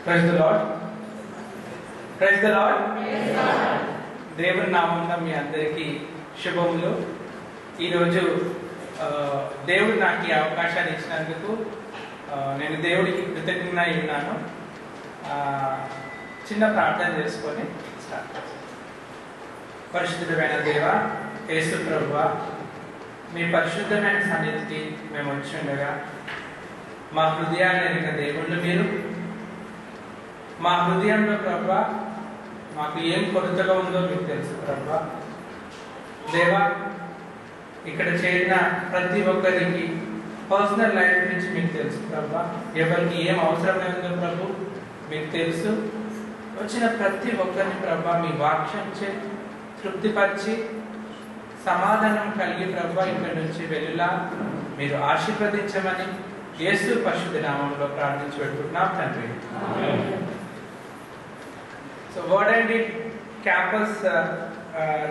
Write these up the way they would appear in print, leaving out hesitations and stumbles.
Praise the lord. Praise the lord. దేవుని నామమున మీ అందరికీ శుభములు. ఈరోజు దేవుడు నాకు ఈ అవకాశాన్ని ఇచ్చినందుకు నేను దేవుడికి కృతజ్ఞుడై ఉన్నాను. చిన్న ప్రార్థన చేసుకొని స్టార్ట్ చేస్తాను. పరిశుద్ధమైన దేవ యేసు ప్రభువా, మీ పరిశుద్ధమైన సన్నిధికి మేము వచ్చి ఉండగా మా హృదయాన్ని ఎరిగిన దేవుళ్ళు మీరు. మా హృదయంలో ప్రభువా మాకు ఏం కొరతగా ఉందో మీకు తెలుసు ప్రభువా. దేవా, ఇక్కడ చేరిన ప్రతి ఒక్కరికి పర్సనల్ లైఫ్ నుంచి మీకు తెలుసు ప్రభువా. ఎవరికి ఏం అవసరం లేదో ప్రభు మీకు తెలుసు. వచ్చిన ప్రతి ఒక్కరిని ప్రభువా మీ వాక్యం చే తృప్తిపరిచి సమాధానం కలిగి ప్రభువా ఇక్కడి నుంచి వెళ్ళులా మీరు ఆశీర్వదించమని యేసు పరిశుద్ధ నామములో ప్రార్థించి పెట్టుకుంటున్నాం తండ్రి. So word and deed campus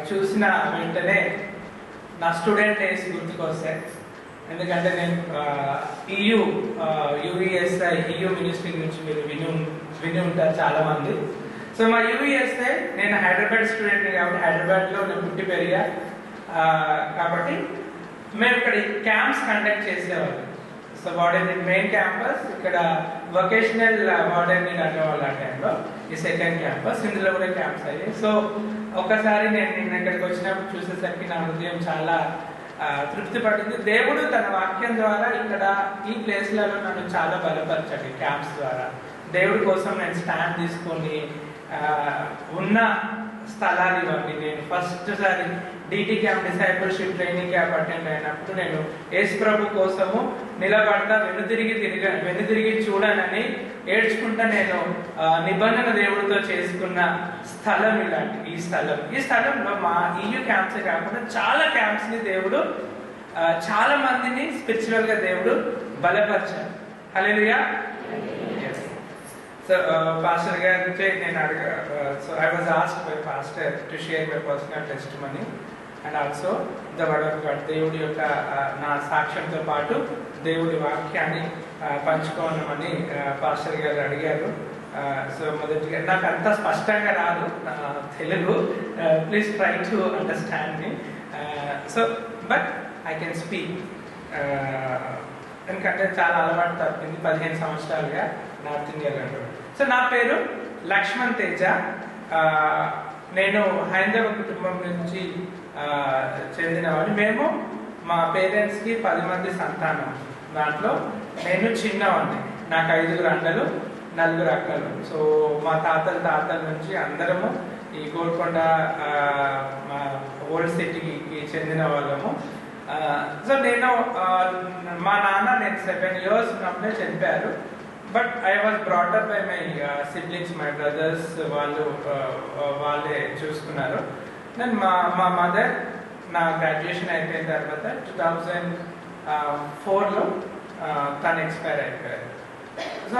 చూసిన వెంటనే నా స్టూడెంట్ డేస్ గుర్తుకొస్తాయి. ఎందుకంటే నేను యూఈఎస్ఐ మినిస్ట్రీ నుంచి మీరు విని ఉంటారు చాలా మంది. సో మా యూఈఎస్ఐ నేను హైదరాబాద్ స్టూడెంట్ కాబట్టి హైదరాబాద్లో నేను పుట్టి పెరిగా కాబట్టి మేము ఇక్కడ క్యాంప్స్ కండక్ట్ చేసేవాళ్ళం. సో వార్డెన్ మెయిన్ క్యాంపస్, ఇక్కడ వొకేషనల్ వార్డెన్ అనేవాళ్ళు ఆ టైంలో. ఈ సెకండ్ క్యాంపస్, ఇందులో కూడా క్యాంప్స్ అయ్యాయి. సో ఒక్కసారి నేను ఇక్కడికి వచ్చినప్పుడు చూసేసరికి నా హృదయం చాలా తృప్తి పడింది. దేవుడు తన వాక్యం ద్వారా ఇక్కడ ఈ ప్లేస్లలో నన్ను చాలా బలపరచాడు. క్యాంప్స్ ద్వారా దేవుడి కోసం నేను స్టాండ్ తీసుకొని ఉన్న స్థలాలు ఇవన్నీ నేను ఫస్ట్ సారి DT camp discipleship training camp attend అయినప్పుడు నేను యేసు ప్రభు కోసము నిలబడతా వెనుదిరిగి చూడనని ఏడ్చుకుంటా నేను నిబంధన దేవుడితో చేసుకున్న స్థలం ఇలాంటి ఈ స్థలంలో మా ఈయూ క్యాంప్స్ కాకుండా చాలా క్యాంప్స్ ని దేవుడు చాలా మందిని స్పిరిచువల్ గా దేవుడు బలపరిచాడు. హల్లెలూయా. So, Pastor Garu, so I was asked by Pastor to share my personal testimony and also the word of God. దేవుడి యొక్క నా సాక్ష్యంతో పాటు దేవుడి వాక్యాన్ని పంచుకోవమని పాస్టర్ గారు అడిగారు. సో మొదటిగా నాకు అంత స్పష్టంగా రాదు Telugu, please try to understand me. So but I can speak, ఎందుకంటే చాలా అలవాటు తప్పింది 15 సంవత్సరాలుగా నార్త్ ఇండియాలో. సో నా పేరు లక్ష్మణ్ తేజ. నేను హైందవ కుటుంబం నుంచి చెందినవాడిని. మేము మా పేరెంట్స్కి 10 మంది సంతానం. దాంట్లో నేను చిన్నవాడిని. నాకు 5 అన్నలు 4 అక్కలు. సో మా తాతల నుంచి అందరము ఈ గోల్కొండ మా ఓల్డ్ సిటీకి చెందిన వాళ్ళము. సో నేను మా నాన్న నేను 7 years ఉన్నప్పుడే చనిపోయారు. But I was brought up by my siblings, my brothers. వాళ్ళే చూసుకున్నారు. నేను మా మదర్ నా గ్రాడ్యుయేషన్ అయిపోయిన తర్వాత 2004లో తను ఎక్స్పైర్ అయిపోయారు. సో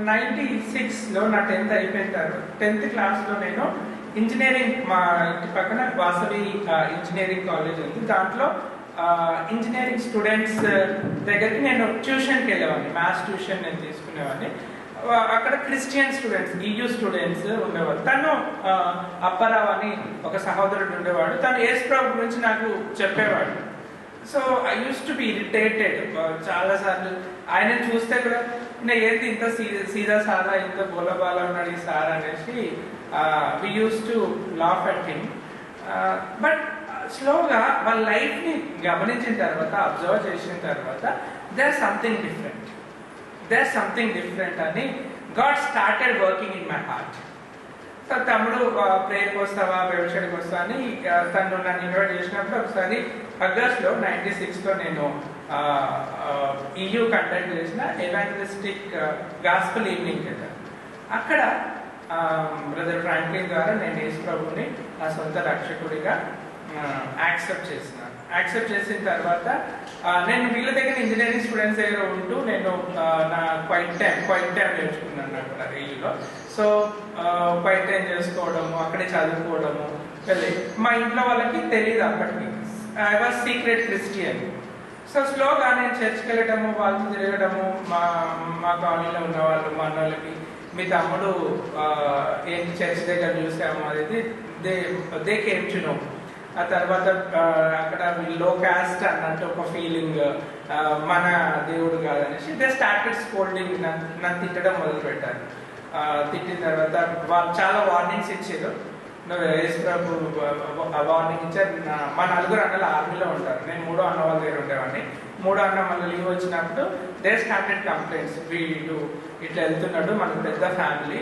96లో నా 10th అయిపోయిన తర్వాత 10th క్లాస్లో నేను ఇంజనీరింగ్, మా ఇంటి పక్కన వాసవి ఇంజనీరింగ్ కాలేజ్ ఉంది, దాంట్లో ఇంజనీరింగ్ స్టూడెంట్స్ దగ్గరికి నేను ట్యూషన్కి వెళ్ళేవాడిని. మ్యాథ్స్ ట్యూషన్ నేను తీసుకునేవాడిని. అక్కడ క్రిస్టియన్ స్టూడెంట్స్, ఈయూ స్టూడెంట్స్ ఉండేవాడు. తను అప్పారావు అని ఒక సహోదరుడు ఉండేవాడు. తను యేసు ప్రభు గురించి నాకు చెప్పేవాడు. So I use to be irritated చాలాసార్లు. ఆయన చూస్తే కూడా ఏంటి ఇంత సీదా సాదా ఇంత బోలబాల ఉన్నాడు ఈ సార్ అనేసి we used to laugh at him. But స్లోగా వాళ్ళ లైఫ్ని గమనించిన తర్వాత, అబ్జర్వ్ చేసిన తర్వాత దేర్ సంథింగ్ డిఫరెంట్ అని God started working in my heart. So తమ్ముడు ప్రేయర్కి వస్తావా, వ్యవసాయానికి వస్తా అని తను నన్ను ఇన్వైట్ చేసినప్పుడు ఒకసారి ఆగస్ట్లో 96లో నేను ఈయూ కండక్ట్ చేసిన ఎవాంజలిస్టిక్ గాస్పెల్ ఈవినింగ్ కదా. అక్కడ బ్రదర్ ఫ్రాంక్లిన్ ద్వారా నేను యేసు ప్రభుని నా సొంత రక్షకుడిగా యాక్సెప్ట్ చేసిన తర్వాత నేను వీళ్ళ దగ్గర ఇంజనీరింగ్ స్టూడెంట్స్ దగ్గర ఉంటూ నేను నా క్వైట్ టైం నేర్చుకున్నాను అక్కడ రీల్లో. సో క్వైట్ టైం చేసుకోవడము, అక్కడే చదువుకోవడము వెళ్ళి మా ఇంట్లో వాళ్ళకి తెలియదు అప్పటికి. I was secret Christian. So స్లోగా నేను చర్చ్కి వెళ్ళడము, వాళ్ళతో తిరగడము, మా కాలనీలో ఉన్న వాళ్ళు మా అన్నోళ్ళకి మీ తమ్ముడు ఏంటి చర్చ్ దగ్గర చూసాము అనేది దే కేమ్ టు నో. ఆ తర్వాత అక్కడ లో క్యాస్ట్ అన్నట్టు ఒక ఫీలింగ్, మన దేవుడు కాదనేసి దే స్టార్టెడ్ స్కోల్డింగ్, నన్ను తిట్టడం మొదలు పెట్టారు. తిట్టిన తర్వాత వాళ్ళు చాలా వార్నింగ్స్ ఇచ్చారు. యేసు ప్రభు వార్నింగ్ ఇచ్చారు. మా నలుగురు అన్నలు ఆర్మీలో ఉంటారు, నేను 3వ అన్న వాళ్ళ దగ్గర ఉండేవాడిని. 3వ అన్న మళ్ళీ లీవ్ వచ్చినప్పుడు దే స్టార్టెడ్ కంప్లైంట్స్, వీడు ఇట్లా వెళ్తున్నాడు, మన పెద్ద ఫ్యామిలీ,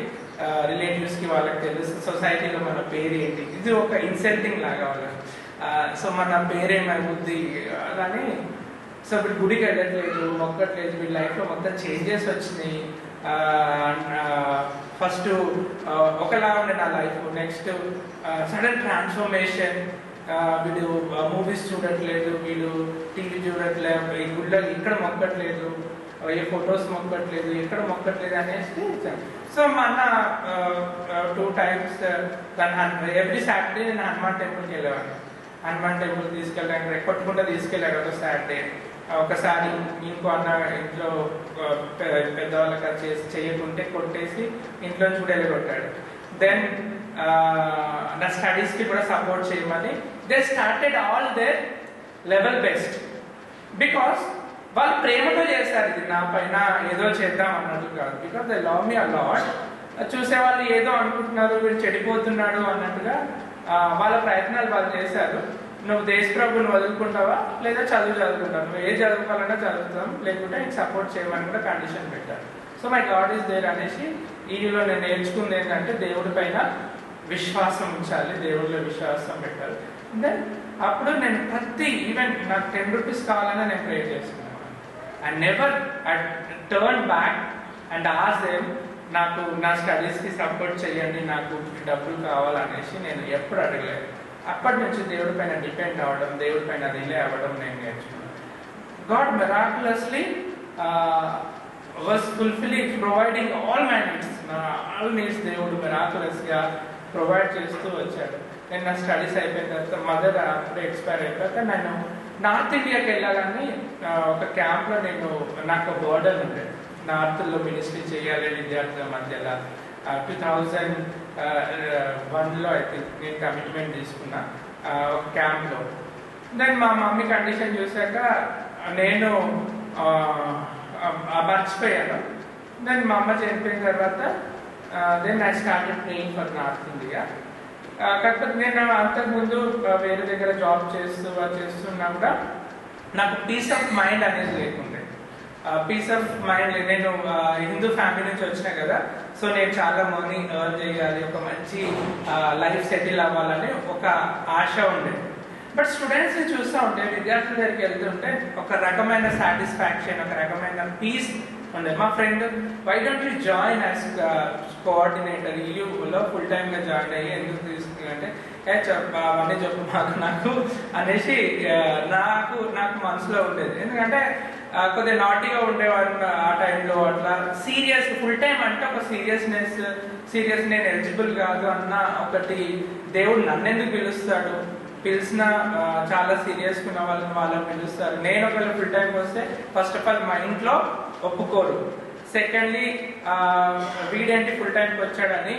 రిలేటివ్స్కి వాళ్ళకి తెలుసు, సొసైటీలో మన పేరు ఏంటి, ఇది ఒక ఇన్సల్టింగ్ లాగా వాళ్ళకి. సో మన పేరేమవుద్ది అని. సో ఇప్పుడు గుడికి వెళ్ళట్లేదు, మొక్కట్లేదు, వీళ్ళ లైఫ్లో మొత్తం చేంజెస్ వచ్చినాయి. ఫస్ట్ ఒకలా ఉండే నా లైఫ్, నెక్స్ట్ సడన్ ట్రాన్స్ఫర్మేషన్. వీడు మూవీస్ చూడట్లేదు, వీడు టీవీ చూడట్లేదు, ఈ గుళ్ళో ఇక్కడ మొక్కట్లేదు, ఏ ఫొటోస్ మొక్కట్లేదు, ఎక్కడ మొక్కట్లేదు అనేసి. సో మా అన్న 2 times ఎవ్రీ సాటర్డే నేను హనుమాన్ టెంపుల్కి వెళ్ళేవాడిని. హనుమాన్ టెంపుల్ తీసుకెళ్ళడానికి కొట్టుకుంటా తీసుకెళ్ళాడు ఒక సాటర్డే. ఒకసారి ఇంకో అన్న ఇంట్లో పెద్దవాళ్ళకి చేయకుంటే కొట్టేసి ఇంట్లో నుంచి కూడా వెళ్ళగొట్టాడు. దెన్ నా స్టడీస్కి కూడా సపోర్ట్ చేయమని they started all their level best. Because వాళ్ళు ప్రేమతో చేస్తారు, ఇది నా పైన ఏదో చేద్దాం అన్నట్టు కాదు. Because they love me a lot. చూసేవాళ్ళు ఏదో అనుకుంటున్నారు, వీడు చెడిపోతున్నాడు అన్నట్టుగా వాళ్ళ ప్రయత్నాలు వాళ్ళు చేశారు. నువ్వు దేశ ప్రభుని వదులుకుంటావా లేదా చదువుకుంటావు, నువ్వు ఏ చదువుకోవాలన్నా చదువుతాం, లేకుంటే నీకు సపోర్ట్ చేయమని కూడా కండిషన్ పెట్టారు. So my god is there అనేసి ఈలో నేను నేర్చుకుంది ఏంటంటే దేవుడి పైన విశ్వాసం ఉంచాలి, దేవుడిలో విశ్వాసం పెట్టాలి. దెన్ అప్పుడు నేను ఈవెన్ నాకు 10 rupees కావాలన్నా నేను ప్రే చేస్తున్నాను. I never turn back and ask them నాకు నా స్టడీస్కి సపోర్ట్ చేయండి, నాకు డబ్బులు కావాలనేసి నేను ఎప్పుడు అడగలేదు. అప్పటి నుంచి దేవుడి పైన డిపెండ్ అవ్వడం, దేవుడి పైన రిలే అవ్వడం నేను నేర్చుకున్నాను. God miraculously was fulfilling, providing all my needs. నా ఆల్ నీడ్స్ దేవుడు మిరాక్యులస్గా ప్రొవైడ్ చేస్తూ వచ్చాడు. నేను నా స్టడీస్ అయిపోయిన తర్వాత మదర్ అప్పుడే ఎక్స్పైర్ అయిపోయాక నేను నార్త్ ఇండియాకి వెళ్ళాలని ఒక క్యాంప్లో నాకు బర్డన్ ఉండేది. నార్త్లో మినిస్ట్రీ చేయాలి విద్యార్థుల మధ్యలో. 2001లో అయితే నేను కమిట్మెంట్ తీసుకున్నా ఒక క్యాంప్లో. దెన్ మా మమ్మీ కండిషన్ చూసాక నేను మర్చిపోయాను. దెన్ మా అమ్మ చనిపోయిన తర్వాత then I started praying for north India. కాకపోతే నేను అంతకుముందు వేరే దగ్గర జాబ్ చేస్తున్నా కూడా నాకు పీస్ ఆఫ్ మైండ్ అనేది లేకుండే. పీస్ ఆఫ్ మైండ్, నేను హిందూ ఫ్యామిలీ నుంచి వచ్చినా కదా, సో నేను చాలా మనీ ఎర్న్ చేయాలి, ఒక మంచి లైఫ్ సెటిల్ అవ్వాలని ఒక ఆశ ఉండేది. బట్ స్టూడెంట్స్ని చూస్తూ ఉంటే, విద్యార్థుల దగ్గరికి వెళ్తుంటే ఒక రకమైన సాటిస్ఫాక్షన్, ఒక రకమైన పీస్ ఉండే. మా friend, why don't you join as coordinator, ఈయూలో ఫుల్ టైమ్గా జాయిన్ అయ్యి ఎందుకు తీసుకుంటే అవన్నీ చెప్పు నాకు అనేసి నాకు మనసులో ఉండేది. ఎందుకంటే కొద్దిగా నాటీగా ఉండేవాడు ఆ టైంలో. అట్లా సీరియస్ ఫుల్ టైం అంటే ఒక సీరియస్ నేను ఎలిజిబుల్ కాదు అన్న ఒకటి. దేవుడు నన్ను ఎందుకు పిలిచిన చాలా సీరియస్గా ఉన్న వాళ్ళని పిలుస్తారు. నేను ఒకవేళ ఫుల్ టైంకి వస్తే ఫస్ట్ ఆఫ్ ఆల్ మా ఇంట్లో ఒప్పుకోరు. సెకండ్లీ వీడేంటి ఫుల్ టైంకి వచ్చాడని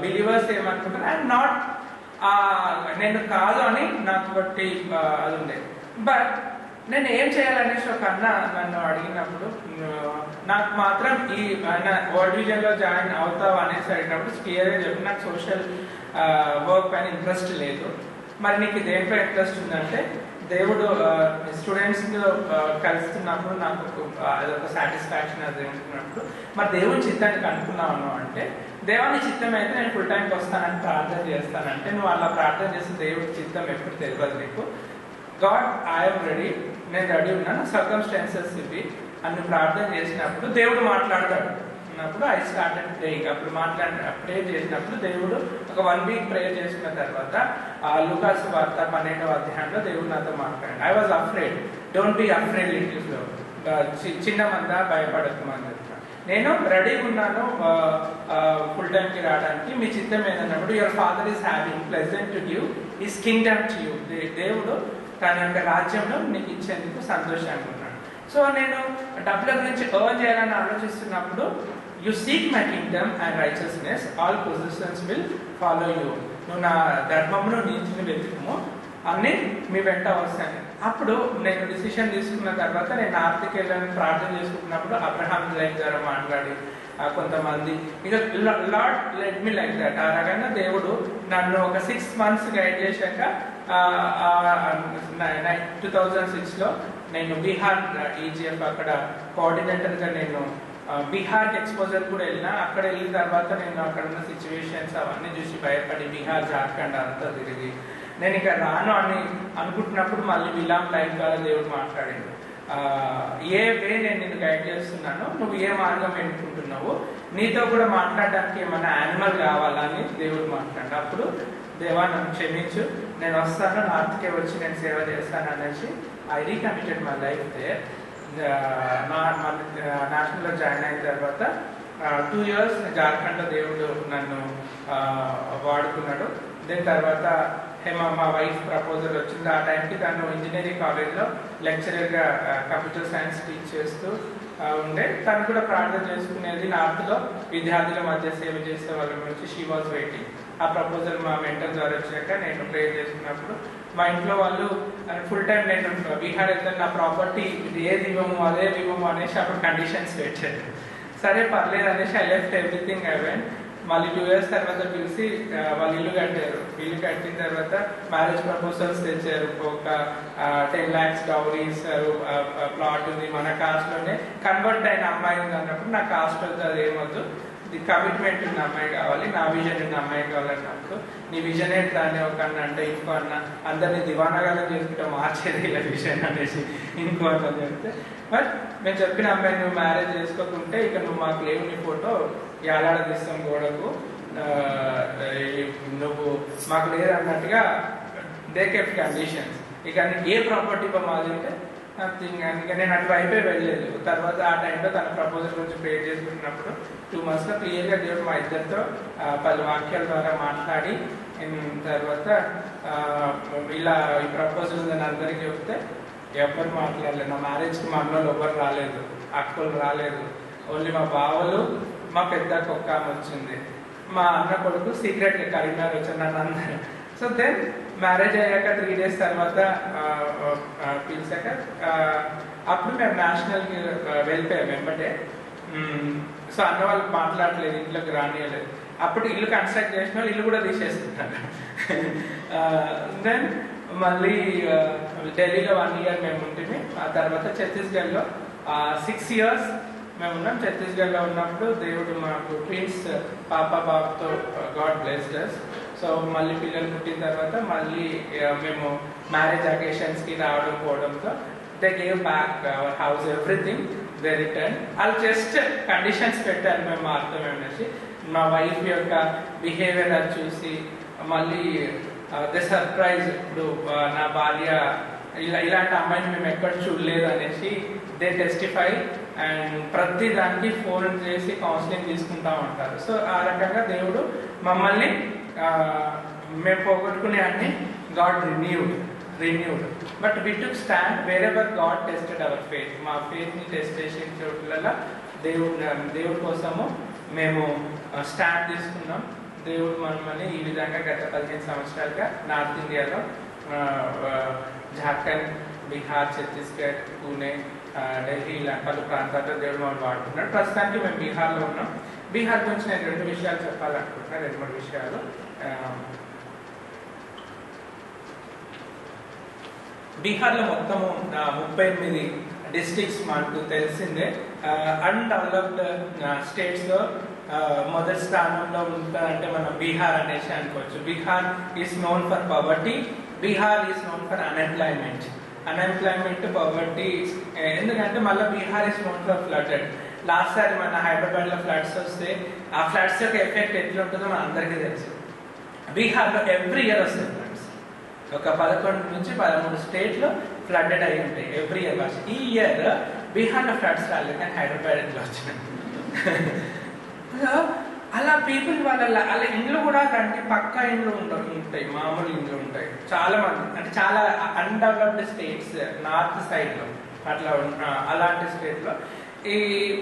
బిలీవర్స్ ఏమనుకుంటారు, అండ్ నాట్ నేను కాదు అని నాకు బట్టి అది ఉండేది. బట్ నేను ఏం చేయాలనేసి ఒక అన్న నన్ను అడిగినప్పుడు, నాకు మాత్రం ఈ వరల్డ్ విజన్లో జాయిన్ అవుతావు అనేసి అడిగినప్పుడు క్లియర్గా చెప్పి నాకు సోషల్ వర్క్ పైన ఇంట్రెస్ట్ లేదు. మరి నీకు దేనిపై ఇంట్రెస్ట్ ఉందంటే, దేవుడు స్టూడెంట్స్ కలుస్తున్నప్పుడు నాకు అదొక సాటిస్ఫాక్షన్ అది ఉంటున్నప్పుడు, మరి దేవుని చిత్తానికి అనుకున్నాను అంటే, దేవుని చిత్తం అయితే నేను ఫుల్ టైంకి వస్తానని ప్రార్థన చేస్తానంటే, నువ్వు అలా ప్రార్థన చేస్తే దేవుడి చిత్తం ఎప్పుడు తెలియదు నీకు. గాడ్ ఐఎమ్ రెడీ, నేను రెడీ ఉన్నాను, సర్కమ్స్టాన్సెస్ ఇవి అన్ని ప్రార్థన చేసినప్పుడు దేవుడు మాట్లాడతాడు అన్నప్పుడు ఐ స్టార్టెడ్ ప్రేయింగ్. అప్పుడు ప్రే చేసినప్పుడు దేవుడు ఒక 1 week ప్రే చేసిన తర్వాత లూకాసు వార్త 12వ అధ్యాయంలో దేవుడు నాతో మాట్లాడాడు. I was afraid, don't be afraid little flow, చిన్న మంద భయపడకు మంద. నేను రెడీగా ఉన్నాను ఫుల్ టైంకి రావడానికి, మీ చిత్తం ఏదన్నప్పుడు your father is having pleasant to give his kingdom to you. దేవుడు తన యొక్క రాజ్యంలో నీకు ఇచ్చేందుకు సంతోషంగా ఉన్నాడు. సో నేను డబ్బుల గురించి ఎర్న్ చేయాలని ఆలోచిస్తున్నప్పుడు you seek my Kingdom and righteousness, all positions will follow you. నువ్వు నా ధర్మమును నీతిని వెతుకుము, అన్నీ మీ వెంట వస్తాయి. అప్పుడు నేను డిసిషన్ తీసుకున్న తర్వాత నేను ఆర్థిక వెళ్ళాలని ప్రార్థన చేసుకుంటున్నప్పుడు అబ్రహాం లైఫ్ ద్వారా మాట్లాడి కొంతమంది ఇక lord let me like that. ఆ రకంగా దేవుడు నన్ను ఒక 6 months గైడ్ చేశాక 2006లో నేను బీహార్ ఈజీఎఫ్ అక్కడ కోఆర్డినేటర్గా నేను బీహార్ ఎక్స్పోజర్ కూడా వెళ్ళినా. అక్కడ వెళ్ళిన తర్వాత నేను అక్కడ ఉన్న సిచ్యువేషన్స్ అవన్నీ చూసి భయపడి బీహార్ జార్ఖండ్ అంతా తిరిగి నేను ఇక రాను అని అనుకుంటున్నప్పుడు మళ్ళీ విలాం లైఫ్ ద్వారా దేవుడు మాట్లాడిండు. ఏ వే నేను నిన్ను గైడ్ చేస్తున్నాను, నువ్వు ఏ మార్గం ఎన్నుకుంటున్నావు, నీతో కూడా మాట్లాడడానికి ఏమైనా యానిమల్ కావాలా అని దేవుడు మాట్లాడు. అప్పుడు దేవా నన్ను క్షమించు, నేను వస్తాను, నార్త్కే వచ్చి నేను సేవ చేస్తాను అనేసి I recommitted my life there. నేషనల్లో జాయిన్ అయిన తర్వాత 2 years జార్ఖండ్లో దేవుడు నన్ను వాడుకున్నాడు. దీని తర్వాత మా వైఫ్ ప్రపోజల్ వచ్చింది. ఆ టైంకి తను ఇంజనీరింగ్ కాలేజ్లో లెక్చరర్గా కంప్యూటర్ సైన్స్ టీచ్ చేస్తూ ఉండే. తను కూడా ప్రార్థన చేసుకునేది, నార్త్లో విద్యార్థుల మధ్య సేవ చేసే వాళ్ళ గురించి. She was waiting. ఆ ప్రపోజల్ మా మెంటర్ ద్వారా వచ్చాక నేను ప్రేయర్ చేసుకున్నప్పుడు మా ఇంట్లో వాళ్ళు ఫుల్ టైం నేను బీహార్ వెళ్తాను, నా ప్రాపర్టీ ఏది ఇవ్వము అదే ఇవ్వము అనేసి అప్పుడు కండిషన్స్ పెట్టారు. సరే పర్లేదు అనేసి I left everything I went. మళ్ళీ 2 years తర్వాత పిలిచి వాళ్ళు ఇల్లు కట్టారు. ఇల్లు కట్టిన తర్వాత మ్యారేజ్ ప్రపోజల్స్ తెచ్చారు. ఒక 10 lakhs డౌరీ ఇస్తారు, ప్లాట్ ఉంది, మన కాస్ట్లోనే కన్వర్ట్ అయిన అమ్మాయి ఉంది అన్నప్పుడు నా కాస్ట్ వద్దు, అది ఏమొద్దు, కమిట్మెంట్ ఉన్న అమ్మాయి కావాలి, నా విజన్ ఉన్న అమ్మాయి కావాలన్నప్పుడు నీ విజన్ ఏంటి దాన్ని ఒక అన్న అంటే ఇంకో అన్న అందరినీ దివానాగానే చేసుకుంటే మార్చేది ఇలా విజన్ అనేసి ఇంకో అన్న చెప్తే, బట్ మేము చెప్పిన అమ్మాయి నువ్వు మ్యారేజ్ చేసుకోకుంటే ఇక నువ్వు మాకు లేవు, నీ ఫోటో ఏలాడదీస్తాం గోడకు, నువ్వు మాకు లేదు అన్నట్టుగా దే కెప్ట్ కండిషన్స్. ఇక ఏ ప్రాపర్టీ మాది అంటే నథింగ్. ఇంకా నేను అటువైపే వెళ్ళలేదు. తర్వాత ఆ టైంలో తన ప్రపోజల్ గురించి ప్రేర్ చేసుకుంటున్నప్పుడు 2 monthsలో క్లియర్గా దేవుడు మా ఇద్దరితో 10 వాక్యాల ద్వారా మాట్లాడి తర్వాత ఇలా ఈ ప్రపోజల్ ఉందని అందరికీ చెప్తే ఎవరు మాట్లాడలేదు. నా మ్యారేజ్కి మా అన్నోళ్ళు ఎవరు రాలేదు, అక్కలు రాలేదు, ఓన్లీ మా బావలు, మా పెద్ద కుక్క వచ్చింది, మా అన్న కొడుకు సీక్రెట్గా కరీంనగర్ వచ్చాను నన్ను అందరు. సో దెన్ మ్యారేజ్ అయ్యాక 3 days తర్వాత పిలిచాక అప్పుడు మేము నేషనల్కి వెళ్ళిపోయాం వెంబటే. సో అన్న వాళ్ళు మాట్లాడలేదు, ఇంట్లోకి రానియలేదు. అప్పుడు ఇల్లు కన్స్ట్రక్ట్ చేసిన వాళ్ళు ఇల్లు కూడా తీసేస్తున్నారు. దెన్ మళ్ళీ ఢిల్లీలో 1 year మేము ఉంటుంది. ఆ తర్వాత ఛత్తీస్గఢ్లో 6 years మేము ఉన్నాం. ఛత్తీస్గఢ్లో ఉన్నప్పుడు దేవుడు మాకు ట్విన్స్ పాప బాబుతో గాడ్ బ్లెస్డ్ us. సో మళ్ళీ పిల్లలు పుట్టిన తర్వాత మళ్ళీ మేము మ్యారేజ్ అకేషన్స్కి రావడం పోవడంతో they gave back our house everything, they return. వాళ్ళు జస్ట్ కండిషన్స్ పెట్టారు మేము మారుతాం అనేసి. మా వైఫ్ యొక్క బిహేవియర్ అది చూసి మళ్ళీ దే సర్ప్రైజ్, ఇప్పుడు నా భార్య ఇలాంటి అమ్మాయిని మేము ఎక్కడ చూడలేదు అనేసి దే టెస్టిఫై. అండ్ ప్రతి దానికి ఫోన్ చేసి కౌన్సిలింగ్ తీసుకుంటా ఉంటారు. సో ఆ రకంగా దేవుడు మమ్మల్ని మేము పోగొట్టుకునే అన్ని god renewed. But we took stand wherever god tested our faith. మా ఫెయిత్ని టెస్ట్ చేసిన చోట్ల దేవుడి కోసము మేము స్టాండ్ తీసుకున్నాం. దేవుడు మమ్మల్ని ఈ విధంగా గత 15 సంవత్సరాలుగా నార్త్ ఇండియాలో జార్ఖండ్, బీహార్, ఛత్తీస్గఢ్, పూణే, ఢిల్లీ ఇలా పలు ప్రాంతాల్లో దేవుడు మమ్మల్ని వాడుతున్నాడు. ప్రస్తుతానికి మేము బీహార్లో ఉన్నాం. బీహార్ గురించి నేను 2 విషయాలు చెప్పాలనుకుంటున్నాను, 2-3 విషయాలు. బీహార్లో మొత్తము 38 districts మనకు తెలిసిందే. అన్డెవలప్డ్ స్టేట్స్లో మొదటి స్థానంలో ఉంటుందంటే మనం బీహార్ అనేసి అనుకోవచ్చు. Bihar is known for poverty, Bihar is known for unemployment, poverty. ఎందుకంటే మళ్ళీ Bihar is known for flooded. Last సారి మన హైదరాబాద్లో ఫ్లడ్స్ వస్తే ఆ ఫ్లడ్స్ యొక్క ఎఫెక్ట్ ఎట్లుంటుందో మన అందరికీ తెలుసు. బీహార్లో ఎవ్రీ ఇయర్ వస్తుంది ఫ్లడ్స్. ఒక 11 నుంచి 13 స్టేట్లో ఫ్లడెడ్ అయి ఉంటాయి ఎవ్రీ ఇయర్. ఈ ఇయర్ బీహార్లో ఫ్లడ్స్ రాలేదు, కానీ హైదరాబాద్లో వచ్చినాయి. అలా పీపుల్ వాళ్ళ ఇండ్లు కూడా కంటే పక్కా ఇండ్లు ఉంటాయి, మామూలు ఇండ్లు ఉంటాయి. చాలా మంది అంటే చాలా అన్డెవలప్డ్ స్టేట్స్ నార్త్ సైడ్లో అట్లా అలాంటి స్టేట్లో ఈ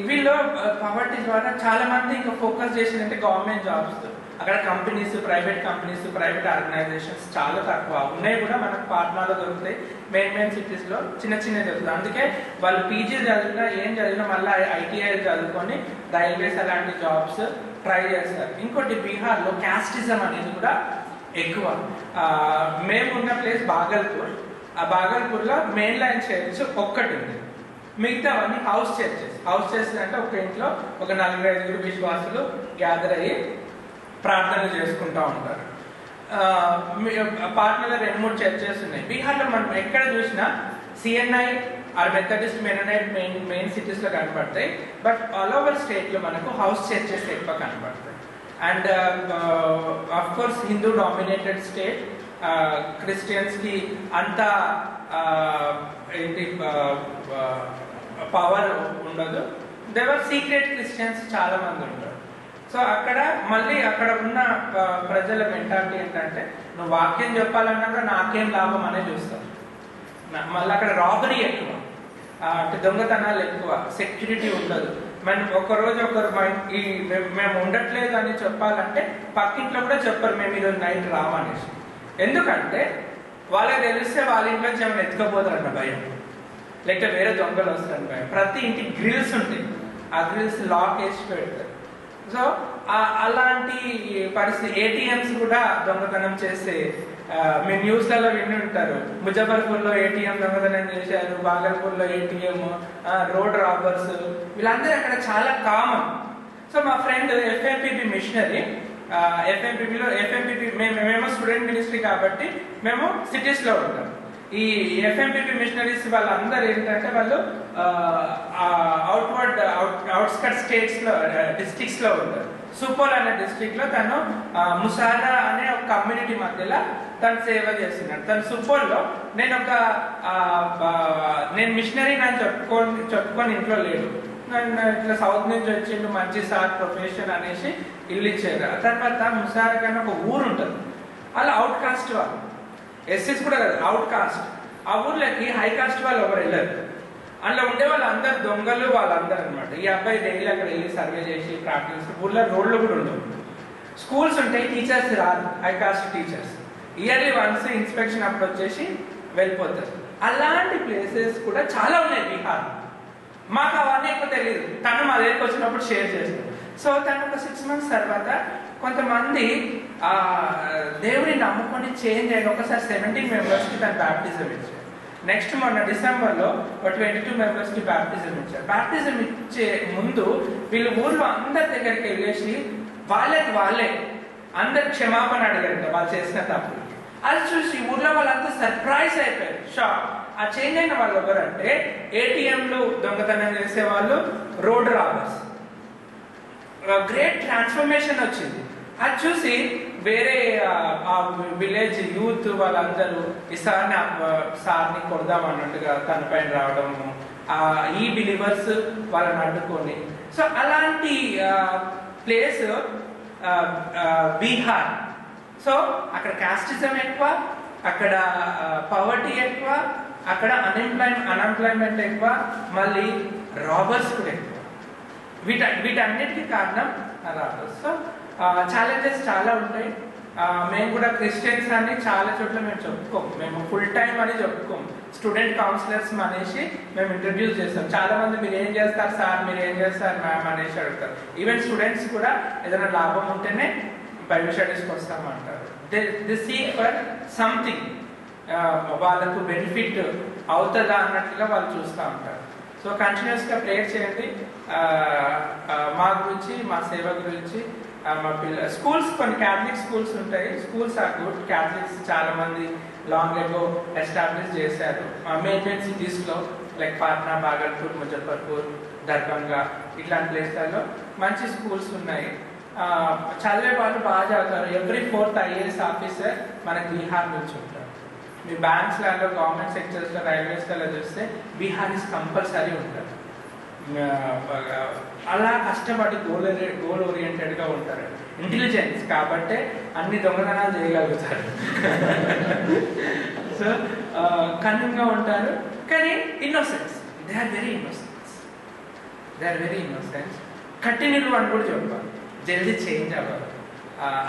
వీళ్ళు పవర్టీ ద్వారా చాలా మంది ఇంకా ఫోకస్ చేసిందంటే గవర్నమెంట్ జాబ్స్. అక్కడ కంపెనీస్, ప్రైవేట్ ఆర్గనైజేషన్స్ చాలా తక్కువ ఉన్నాయి. కూడా మనకు పాట్నాలో దొరుకుతాయి, మెయిన్ సిటీస్లో చిన్న దొరుకుతాయి. అందుకే వాళ్ళు పీజీ చదివినా ఏం చదివినా మళ్ళీ ఐటీఐ చదువుకొని రైల్వేస్ అలాంటి జాబ్స్ ట్రై చేస్తారు. ఇంకోటి బీహార్లో క్యాస్టిజం అనేది కూడా ఎక్కువ. మేము ఉన్న ప్లేస్ బాగల్పూర్. ఆ బాగల్పూర్లో మెయిన్ లైన్ చర్చ్ ఒక్కటి ఉంది, మిగతావన్నీ హౌస్ చర్చెస్ అంటే ఒక ఇంట్లో ఒక 4-5 విశ్వాసులు గ్యాదర్ అయ్యి ప్రార్థనలు చేసుకుంటూ ఉంటారు. పాట్నాలో 2-3 చర్చెస్ ఉన్నాయి. బీహార్లో మనం ఎక్కడ చూసినా CNI or Methodist, Mennonite main cities లో కనపడతాయి. బట్ ఆల్ ఓవర్ స్టేట్ లో మనకు హౌస్ చర్చెస్ ఎక్కువ కనపడతాయి. And of course Hindu dominated state, Christians కి అంత ఏంటి పవర్ ఉండదు. దేవర్ సీక్రెట్ క్రిస్టియన్స్ చాలా మంది ఉంటారు. సో అక్కడ మళ్ళీ అక్కడ ఉన్న ప్రజల మెంటాలిటీ ఏంటంటే నువ్వు వాక్యం చెప్పాలన్నా కూడా నాకేం లాభం అనే చూస్తారు. మళ్ళీ అక్కడ రాబరీ ఎక్కువ, అంటే దొంగతనాలు ఎక్కువ, సెక్యూరిటీ ఉండదు. మనం ఒకరోజు మేము ఉండట్లేదు అని చెప్పాలంటే పక్కింట్లో కూడా చెప్పరు మేము ఈరోజు నైట్ రామనేసి. ఎందుకంటే వాళ్ళకి తెలిస్తే వాళ్ళ ఇంట్లో ఏమైనా ఎత్తుకపోతారన్న భయం, లేకపోతే వేరే దొంగలు వస్తారని భయం. ప్రతి ఇంటికి గ్రిల్స్ ఉంటాయి, ఆ గ్రిల్స్ లాక్ వేసి పెడతారు. సో అలాంటి పరిస్థితి. ఏటీఎంస్ కూడా దొంగతనం చేస్తే మీరు న్యూస్లలో విని ఉంటారు. ముజఫర్పూర్లో ఏటీఎం దొంగతనం చేశారు, బాగల్పూర్లో ఏటీఎం, రోడ్ రాబర్స్, వీళ్ళందరూ అక్కడ చాలా కామన్. సో మా ఫ్రెండ్ ఎఫ్ఎంపీపీ మిషనరీ, ఎఫ్ఎంపీపీ మేమేమో స్టూడెంట్ మినిస్ట్రీ కాబట్టి మేము సిటీస్ లో ఉంటాం. ఈ ఎఫ్ఎంపీపీ మిషనరీస్ వాళ్ళందరూ ఏంటంటే వాళ్ళు అవుట్స్కట్ స్టేట్స్ లో, డిస్ట్రిక్ట్స్ లో ఉంటారు. సుపోల్ అనే డిస్ట్రిక్ట్ లో తను ముసారా అనే ఒక కమ్యూనిటీ మధ్యలో తను సేవ చేస్తున్నాడు. తను సుపోల్లో నేను మిషనరీ అని చెప్పుకొని ఇంట్లో లేడు. ఇట్లా సౌత్ నుంచి వచ్చిండు, మంచి సార్ ప్రొఫెషన్ అనేసి ఇల్లు ఇచ్చారు. తర్వాత ముసారా కన్నా ఒక ఊరు ఉంటుంది, అలా అవుట్ కాస్ట్ వాళ్ళు, ఎస్సీస్ కూడా కాదు, అవుట్ కాస్ట్. ఆ ఊర్లోకి హై కాస్ట్ వాళ్ళు ఎవరు వెళ్ళరు. అందులో ఉండే వాళ్ళందరూ దొంగలు, వాళ్ళందరూ అనమాట. ఈ అబ్బాయి డైలీ అక్కడ వెళ్ళి సర్వే చేసి ప్రాక్టీస్. ఊళ్ళో రోడ్లు కూడా ఉండవు, స్కూల్స్ ఉంటాయి, టీచర్స్ రాదు, high cost teachers. Yearly once inspection అప్పుడు వచ్చేసి వెళ్ళిపోతారు. అలాంటి ప్లేసెస్ కూడా చాలా ఉన్నాయి బీహార్. మాకు అవన్నీ ఎక్కువ తెలియదు. తను మా దగ్గరికి వచ్చినప్పుడు షేర్ చేస్తాడు. సో తను ఒక 6 months తర్వాత కొంతమంది దేవుని నమ్ముకొని చేంజ్ అయిన ఒకసారి 17 members కి తను బ్యాప్టిజం ఇచ్చారు. నెక్స్ట్ మొన్న డిసెంబర్లో 22 members కి బ్యాప్టిజం ఇచ్చారు. బ్యాప్టిజం ఇచ్చే ముందు వీళ్ళు ఊర్లో అందరి దగ్గరికి వెళ్ళేసి వాళ్ళే అందరు క్షమాపణ అడిగారు వాళ్ళు చేసిన తప్పు. అది చూసి ఊర్లో వాళ్ళంతా సర్ప్రైజ్ అయిపోయారు, షాక్. ఆ చేంజ్ అయిన వాళ్ళు ఎవరంటే ఏటీఎంలు దొంగతనం చేసే వాళ్ళు, రోడ్ రాబర్స్. గ్రేట్ ట్రాన్స్ఫర్మేషన్ వచ్చింది. అది చూసి వేరే విలేజ్ యూత్ వాళ్ళందరూ ఈ సార్ని కొడదాం అన్నట్టుగా తన పైన రావడము, ఈ బిలీవర్స్ వాళ్ళని అడ్డుకొని. సో అలాంటి ప్లేస్ బీహార్. సో అక్కడ కాస్టిజం ఎక్కువ, అక్కడ పవర్టీ ఎక్కువ, అక్కడ అన్ఎంప్లాయ్మెంట్ ఎక్కువ, మళ్ళీ రాబర్స్ కూడా ఎక్కువ. వీటన్నిటికీ కారణం రాబర్స్. సో ఛాలెంజెస్ చాలా ఉంటాయి. మేము కూడా క్రిస్టియన్స్ అని చాలా చోట్ల మేము చెప్పుకోం, మేము ఫుల్ టైం అని చెప్పుకోం. స్టూడెంట్ కౌన్సిలర్స్ అనేసి మేము ఇంట్రడ్యూస్ చేస్తాం. చాలా మంది మీరు ఏం చేస్తారు సార్, మీరు ఏం చేస్తారు మ్యామ్ అనేసి అడుగుతారు. ఈవెన్ స్టూడెంట్స్ కూడా ఏదైనా లాభం ఉంటేనే బైబిల్ స్టడీస్కి వస్తామంటారు. దే సీక్ ఫర్ సంథింగ్, వాళ్ళకు బెనిఫిట్ అవుతుందా అన్నట్లుగా వాళ్ళు చూస్తూ ఉంటారు. సో కంటిన్యూస్గా ప్రేయర్ చేయండి మా గురించి, మా సేవ గురించి. మా పిల్లలు స్కూల్స్, కొన్ని క్యాథలిక్ స్కూల్స్ ఉంటాయి. Schools are good. క్యాథలిక్స్ చాలా మంది లాంగ్ ఎగో ఎస్టాబ్లిష్ చేశారు మెయిన్ సిటీస్లో, లైక్ పాట్నా, బాగల్పూర్, ముజఫర్పూర్, దర్భంగా ఇట్లాంటి ప్లేస్లలో మంచి స్కూల్స్ ఉన్నాయి. చదివే వాళ్ళు బాగా చదువుతారు. ఎవ్రీ 4th IAS ఆఫీసర్ మనకి బీహార్ నుంచి ఉంటారు. మీ బ్యాంక్స్లలో, గవర్నమెంట్ సెక్టర్స్లో, రైల్వేస్లలో చూస్తే బీహారీస్ కంపల్సరీ ఉంటారు. అలా కష్టపడి గోల్ ఓరియంటెడ్గా ఉంటారు. ఇంటెలిజెన్స్ కాబట్టి అన్ని దొంగతనాలు చేయగలుగుతారు. సో కన్నింగ్గా ఉంటారు, కానీ innocence. They are very innocents. కఠినలు అని కూడా చెప్పాలి. జల్దీ చేంజ్ అవ్వదు,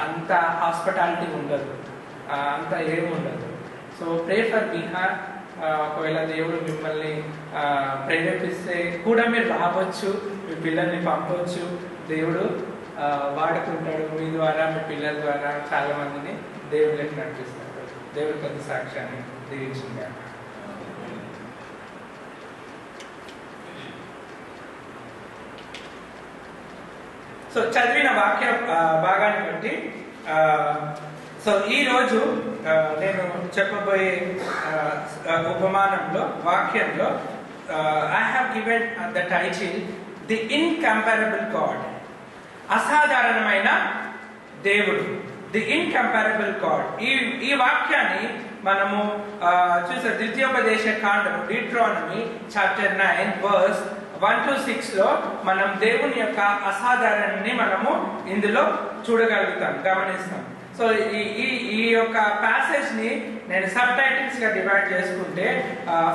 అంత హాస్పిటాలిటీ ఉండదు, అంత ఏమి ఉండదు. So pray for Bihar. ఒకవేళ దేవుడు మిమ్మల్ని ప్రేరేపిస్తే కూడా మీరు రావచ్చు, మీ పిల్లల్ని పంపవచ్చు. దేవుడు వాడుకుంటాడు. మీ ద్వారా, మీ పిల్లల ద్వారా చాలా మందిని దేవుళ్ళకి నడిపిస్తాడు. దేవుడి కొత్త సాక్ష్యాన్ని దీవించింది. సో చదివిన వాక్య భాగాన్ని బట్టి సో ఈరోజు నేను చెప్పబోయే ఉపమానంలో, వాక్యంలో I have given the title the incomparable God. అసాధారణమైన దేవుడు, ది ఇన్కంపారబుల్ గాడ్. ఈ వాక్యాన్ని మనము చూసే ద్వితీయోపదేశ కాండము, డిట్రానమీ చాప్టర్ 9 వర్స్ 1 to 6 లో మనం దేవుని యొక్క అసాధారణాన్ని మనము ఇందులో చూడగలుగుతాం, గమనిస్తాం. సో ఈ యొక్క ప్యాసేజ్ ని నేను సబ్ టైటిల్స్ గా డివైడ్ చేసుకుంటే,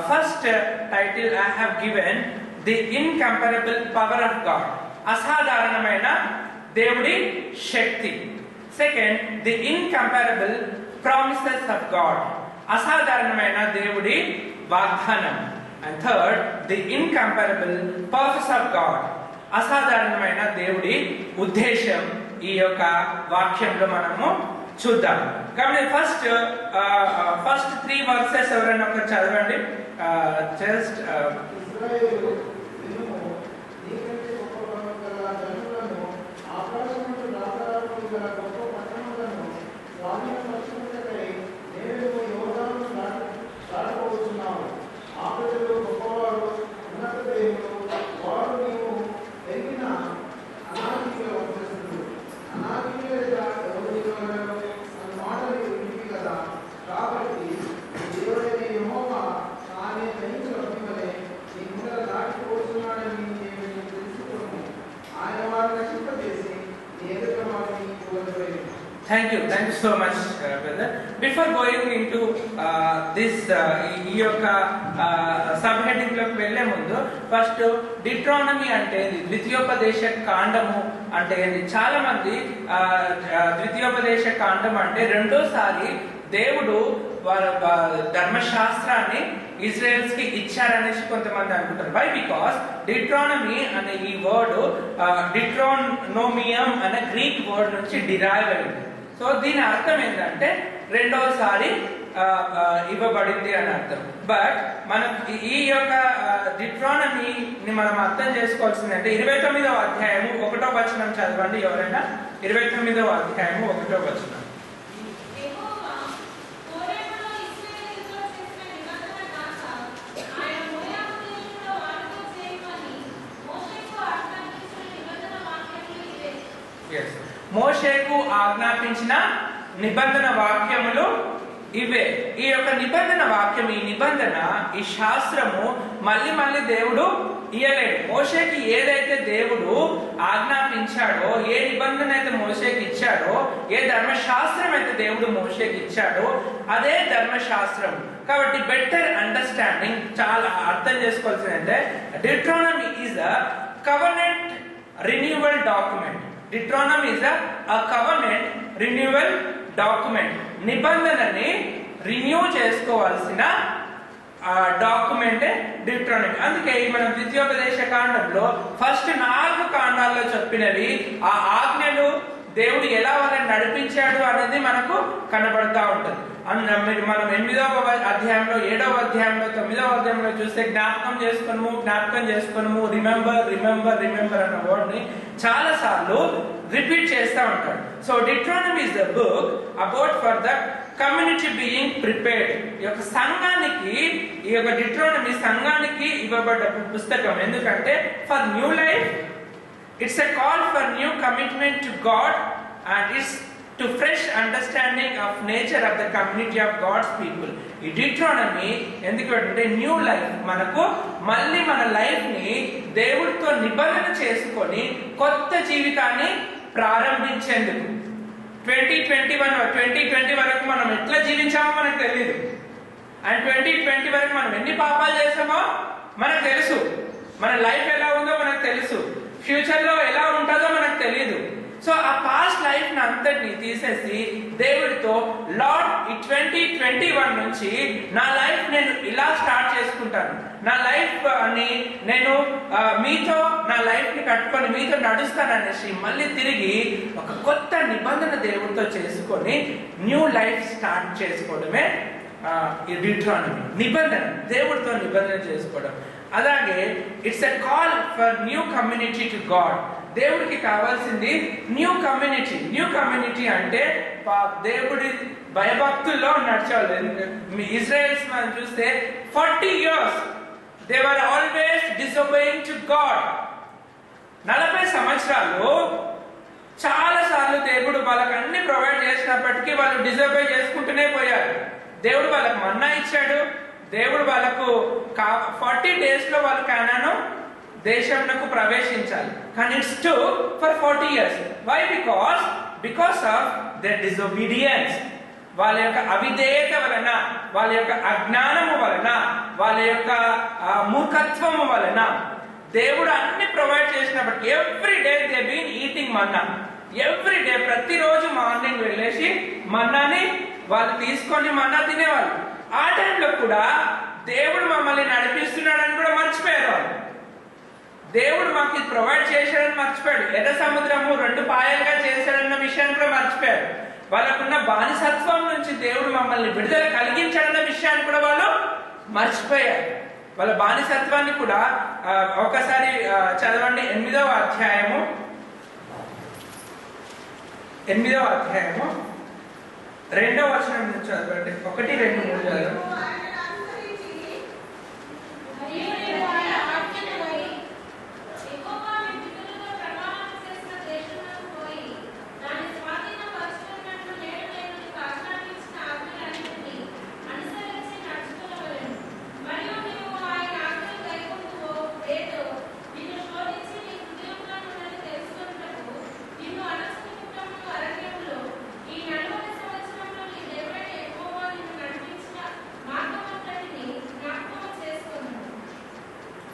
first title I have given the incomparable power of God, అసాధారణమైన దేవుడి శక్తి. Second, the incomparable promises of God, అసాధారణమైన దేవుడి వాగ్దానం. And third, the incomparable purpose of God, అసాధారణమైన దేవుడి ఉద్దేశం. ఈ యొక్క వాక్యంలో మనము చూద్దాం. కాబట్టి ఫస్ట్ 3 వర్సెస్ ఎవరైనా ఒకరు చదవండి. Just Thank you so much, brother. Before going into this ఈ యొక్క సబ్ హెడ్డింగ్ లోకి వెళ్లే ముందు, ఫస్ట్ డిట్రానమీ అంటే ద్వితీయోపదేశ కాండము అంటే ఏంది? చాలా మంది ద్వితీయోపదేశ కాండం అంటే రెండోసారి దేవుడు వారి ధర్మశాస్త్రాన్ని ఇజ్రాయెల్స్ కి ఇచ్చారనేసి కొంతమంది అనుకుంటారు. వై? బికాస్ డిట్రానమీ అనే ఈ వర్డ్ డిట్రోనోమియం అనే గ్రీక్ వర్డ్ నుంచి డిరైవ్ అయింది. సో దీని అర్థం ఏంటంటే రెండోసారి ఇవ్వబడింది అని అర్థం. బట్ మనం ఈ యొక్క డిట్రానమీని మనం అర్థం చేసుకోవాల్సిందంటే 29వ అధ్యాయము 1వ వచనం చదవండి ఎవరైనా. 29వ అధ్యాయము 1వ వచనం. మోషేకు ఆజ్ఞాపించిన నిబంధన వాక్యములు ఇవే. ఈ యొక్క నిబంధన వాక్యం, ఈ నిబంధన, ఈ శాస్త్రము మళ్ళీ దేవుడు ఇయ్యలేడు. మోషేకి ఏదైతే దేవుడు ఆజ్ఞాపించాడో, ఏ నిబంధన అయితే మోషేకి ఇచ్చాడో, ఏ ధర్మశాస్త్రం అయితే దేవుడు మోషేకి ఇచ్చాడో అదే ధర్మశాస్త్రం. కాబట్టి బెటర్ అండర్స్టాండింగ్, చాలా అర్థం చేసుకోవాల్సిందంటే Deuteronomy is a covenant renewal document. Deuteronomy is a covenant renewal document. నిబంధనని రిన్యూ చేసుకోవాల్సిన డాక్యుమెంట్ డిట్రానమీ. అందుకే మనం ద్వితీయోపదేశ కాండంలో ఫస్ట్ 4 కాండాల్లో చెప్పినవి, ఆ ఆజ్ఞలు దేవుడు ఎలా వాళ్ళని నడిపించాడు అనేది మనకు కనబడతా ఉంటుంది. మనం 8వ అధ్యాయంలో, 7వ అధ్యాయంలో, 9వ అధ్యాయంలో చూస్తే జ్ఞాపకం చేసుకోనము, రిమెంబర్ అన్న వర్డ్ ని చాలా సార్లు రిపీట్ చేస్తూ ఉంటాడు. So Deuteronomy is the book about for the community being prepared. ఈ యొక్క సంఘానికి, ఈ యొక్క డిట్రానమీ సంఘానికి ఇవ్వబడ్డ పుస్తకం. ఎందుకంటే for new life, it's a call for new commitment to God, and it's to fresh understanding of nature of the community of God's people. ఈ డిట్రానమీ ఎందుకంటే న్యూ లైఫ్, మనకు మళ్ళీ మన లైఫ్ ని దేవుడితో నిబంధన చేసుకొని కొత్త జీవితాన్ని ప్రారంభించేందుకు. 2020 వరకు మనం ఎట్లా జీవించామో మనకు తెలియదు. అండ్ 2020 వరకు మనం ఎన్ని పాపాలు చేసామో మనకు తెలుసు, మన లైఫ్ ఎలా ఉందో మనకు తెలుసు, ఫ్యూచర్ లో ఎలా ఉంటుందో మనకు తెలియదు. సో ఆ పాస్ట్ లైఫ్ అంతటిని తీసేసి దేవుడితో, లార్డ్ ఈ 2021 నుంచి నా లైఫ్ నేను ఇలా స్టార్ట్ చేసుకుంటాను, నా లైఫ్ అని నేను మీతో నా లైఫ్ ని కట్టుకొని మీతో నడుస్తాను అనేసి మళ్ళీ తిరిగి ఒక కొత్త నిబంధన దేవుడితో చేసుకొని న్యూ లైఫ్ స్టార్ట్ చేసుకోవడమే డిట్రానమీ. నిబంధన, దేవుడితో నిబంధన చేసుకోవడం. అలాగే it's a call for new community to God. దేవుడికి కావాల్సింది న్యూ కమ్యూనిటీ. న్యూ కమ్యూనిటీ అంటే దేవుడి భయభక్తుల్లో నడిచేవాళ్ళు. ఇజ్రాయెల్స్ మనం చూస్తే 40 years they were always disobeying to God. 40 సంవత్సరాలు చాలా సార్లు దేవుడు వాళ్ళకి అన్ని ప్రొవైడ్ చేసినప్పటికీ వాళ్ళు డిజోబే చేసుకుంటూనే పోయారు. దేవుడు వాళ్ళకు మన్నా ఇచ్చాడు, దేవుడు వాళ్ళకు 40 days లో వాళ్ళు కానాను దేశంకు ప్రవేశించాలి. కానీ it's to for 40 years. Why? Because of their disobedience. వాళ్ళ యొక్క అవిధేయత వలన, వాళ్ళ యొక్క అజ్ఞానము వలన, వాళ్ళ యొక్క మూర్ఖత్వము వలన దేవుడు అన్ని ప్రొవైడ్ చేసినప్పటికీ every day they been eating manna. Every day, ప్రతిరోజు మార్నింగ్ వెళ్ళేసి మన్నాని వాళ్ళు తీసుకొని మన్నా తినేవాళ్ళు. ఆ టైంలో కూడా దేవుడు మమ్మల్ని నడిపిస్తున్నాడని కూడా మర్చిపోయారు వాళ్ళు. దేవుడు మాకు ఇది ప్రొవైడ్ చేశాడని మర్చిపోయాడు. ఎర్ర సముద్రము 2 పాయలుగా చేశాడన్న విషయాన్ని కూడా మర్చిపోయారు. వాళ్ళకున్న బానిసత్వం నుంచి దేవుడు మమ్మల్ని విడుదల కలిగించాడన్న విషయాన్ని కూడా వాళ్ళు మర్చిపోయారు. వాళ్ళ బానిసత్వాన్ని కూడా ఒకసారి చదవండి. 8వ అధ్యాయము 2వ వచనం నుంచి చదవండి. 1, 2, 3 చదవండి.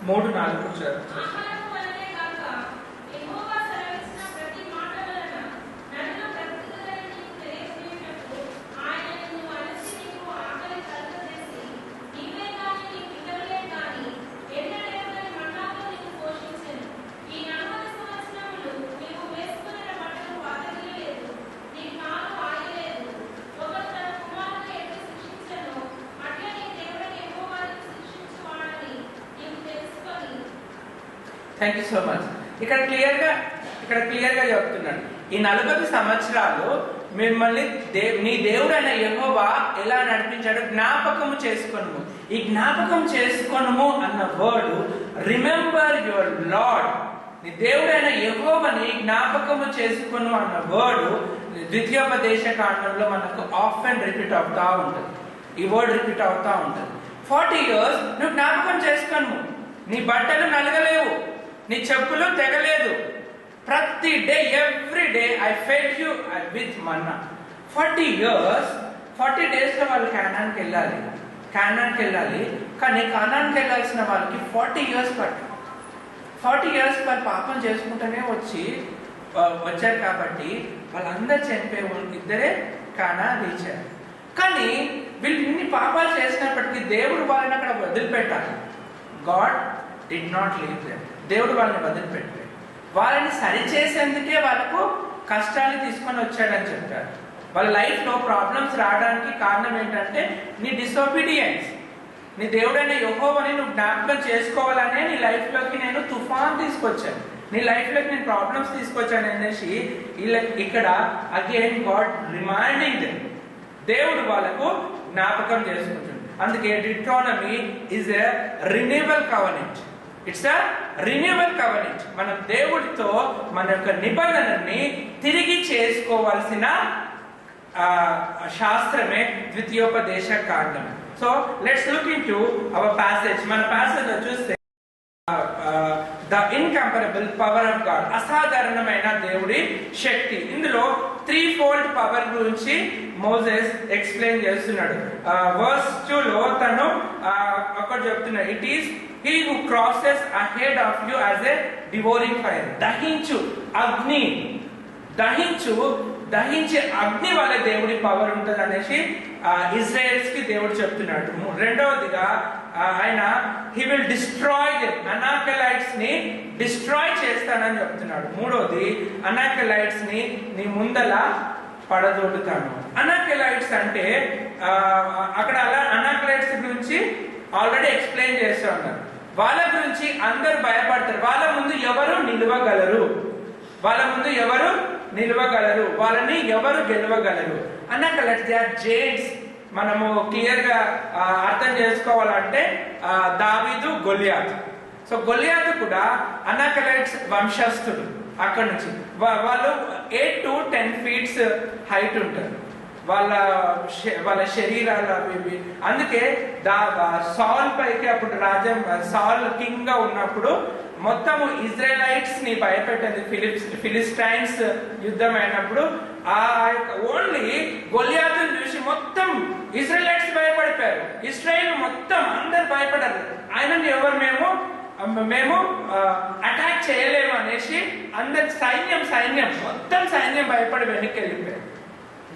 మూడు నాలుగు థ్యాంక్ యూ సో మచ్. ఇక్కడ క్లియర్ గా చెప్తున్నాడు, ఈ 40 సంవత్సరాలు మిమ్మల్ని నీ దేవుడైన యెహోవా ఎలా నడిపించాడో జ్ఞాపకము చేసుకొనుము. ఈ జ్ఞాపకం చేసుకొనుము అన్న వర్డ్, రిమెంబర్ యువర్ లార్డ్. నీ దేవుడైన యెహోవాని జ్ఞాపకము చేసుకొను అన్న వర్డ్ ద్వితీయోపదేశ కాండంలో మనకు ఆఫెన్ రిపీట్ అవుతా ఉంటుంది. ఈ వర్డ్ రిపీట్ అవుతా ఉంటుంది. 40 years నువ్వు జ్ఞాపకం చేసుకొను. నీ బట్టలు నలగలేవు, నీ చెప్పులు తెగలేదు. ప్రతి day, every day I fed you with Manna. 40 years, 40 days లో వాళ్ళు కానాన్కి వెళ్ళాలి. కానీ కానాన్కి వెళ్ళాల్సిన వాళ్ళకి 40 years పట్టు. 40 years వాళ్ళు పాపం చేసుకుంటూనే వచ్చారు కాబట్టి వాళ్ళందరూ చనిపోయి ఇద్దరే కానాన్ రీచారు. కానీ వీళ్ళు ఇన్ని పాపాలు చేసినప్పటికీ దేవుడు వాళ్ళని అక్కడ వదిలిపెట్టాలి. God did not leave them. దేవుడు వాళ్ళని వదిలిపెట్టాడు. వాళ్ళని సరిచేసేందుకే వాళ్ళకు కష్టాలు తీసుకొని వచ్చాడని చెప్తారు. వాళ్ళ లైఫ్ లో ప్రాబ్లమ్స్ రావడానికి కారణం ఏంటంటే నీ డిసోబీడియన్స్. నీ దేవుడైన యెహోవాని నువ్వు జ్ఞాపకం చేసుకోవాలనే నీ లైఫ్ లోకి నేను తుఫాన్ తీసుకొచ్చాను, నీ లైఫ్ లోకి నేను ప్రాబ్లమ్స్ తీసుకొచ్చాను అనేసి ఇక్కడ అగైన్ గాడ్ రిమైండింగ్ దెమ్. దేవుడు వాళ్ళకు జ్ఞాపకం చేసుకుంటుంది. అందుకే Deuteronomy is a renewal covenant. It's a renewal covenant. మనం దేవుడితో మన యొక్క నిబంధనని తిరిగి చేసుకోవాల్సిన శాస్త్రమే ద్వితీయోపదేశ కాండం. So let's look into hour passage. మన ప్యాసేజ్ లో చూస్తే ద ఇన్కంపరబుల్ పవర్ ఆఫ్ గాడ్, అసాధారణమైన దేవుడి శక్తి. ఇందులో 3-fold పవర్ గురించి మోసెస్ ఎక్స్ప్లెయిన్ చేస్తున్నాడు. వర్స్ 2 లో తను ఒకటి చెప్తున్నాడు, it is he who crosses ahead of you as a devouring fire. దహించు అగ్ని, దహించే అగ్ని వల్ల దేవుడి పవర్ ఉంటుంది అనేసి ఇజ్రాయెల్స్ కి దేవుడు చెప్తున్నాడు. రెండవదిగా ఆయన హీ విల్ డిస్ట్రాయ్ దెమ్, అనాకలైట్స్ ని డిస్ట్రాయ్ చేస్తానని చెప్తున్నాడు. మూడవది అనాకలైట్స్ ని నీ ముందల పడదొడుతాను. అనాకలైట్స్ అంటే అక్కడ అలా అనాకలైట్స్ గురించి ఆల్రెడీ ఎక్స్ప్లెయిన్ చేస్తూ ఉన్నారు. వాళ్ళ గురించి అందరు భయపడతారు. వాళ్ళ ముందు ఎవరు నిలవగలరు, వాళ్ళని ఎవరు గెలవగలరు. అనాకలైట్స్ దే ఆర్ జైంట్స్. మనము క్లియర్ గా అర్థం చేసుకోవాలంటే దావీదు, గొలియాతు. సో గొలియాతు కూడా అనాకలైట్స్ వంశస్థుడు. అక్కడ నుంచి వాళ్ళు 8 to 10 feet హైట్ ఉంటారు. వాళ్ళ శరీరాలు అవి. అందుకే సాల్ పైకి అప్పుడు సాల్ కింగ్ గా ఉన్నప్పుడు మొత్తము ఇజ్రాయలైట్స్ ని భయపెట్టింది. ఫిలిస్టైన్స్ యుద్ధం అయినప్పుడు ఓన్లీ గొలియాతుని చూసి మొత్తం ఇజ్రాయలైట్స్ భయపడిపోయారు. ఇజ్రాయెల్ మొత్తం అందరు భయపడారు. ఆయనని ఎవరు మేము అటాక్ చేయలేము అనేసి అందరి మొత్తం సైన్యం భయపడి వెనక్కి వెళ్ళిపోయారు.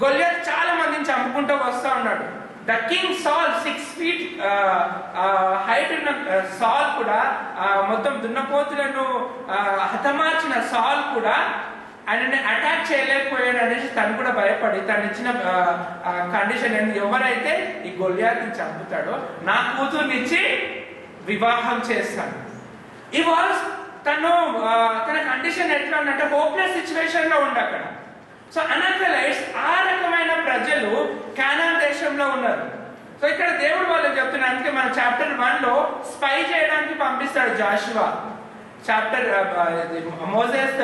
గొలియాత్ చాలా మందిని చంపుకుంటూ వస్తా ఉన్నాడు. ద కింగ్ సాల్ 6 feet హైట్ ఉన్న సాల్ కూడా మొత్తం దున్నపోతులను హతమార్చిన సాల్ కూడా ఆయనని అటాక్ చేయలేకపోయాడు అనేసి తను కూడా భయపడి తను ఇచ్చిన కండిషన్ ఎవరైతే ఈ గొలియాత్ని చంపుతాడో నా కూతుర్నిచ్చి వివాహం చేస్తాను. ఈ వాజ్ తన కండిషన్ ఎట్లా ఉందంటే హోప్లెస్ సిచ్యువేషన్ లో ఉంది అక్కడ. సో అనాకలైట్స్ ఆ రకమైన ప్రజలు కానాన్ దేశంలో ఉన్నారు. సో ఇక్కడ దేవుడు వాళ్ళకి చెప్తున్నారు. అందుకే మన చాప్టర్ 1 లో స్పై చేయడానికి పంపిస్తాడు జాషువా. మోసెస్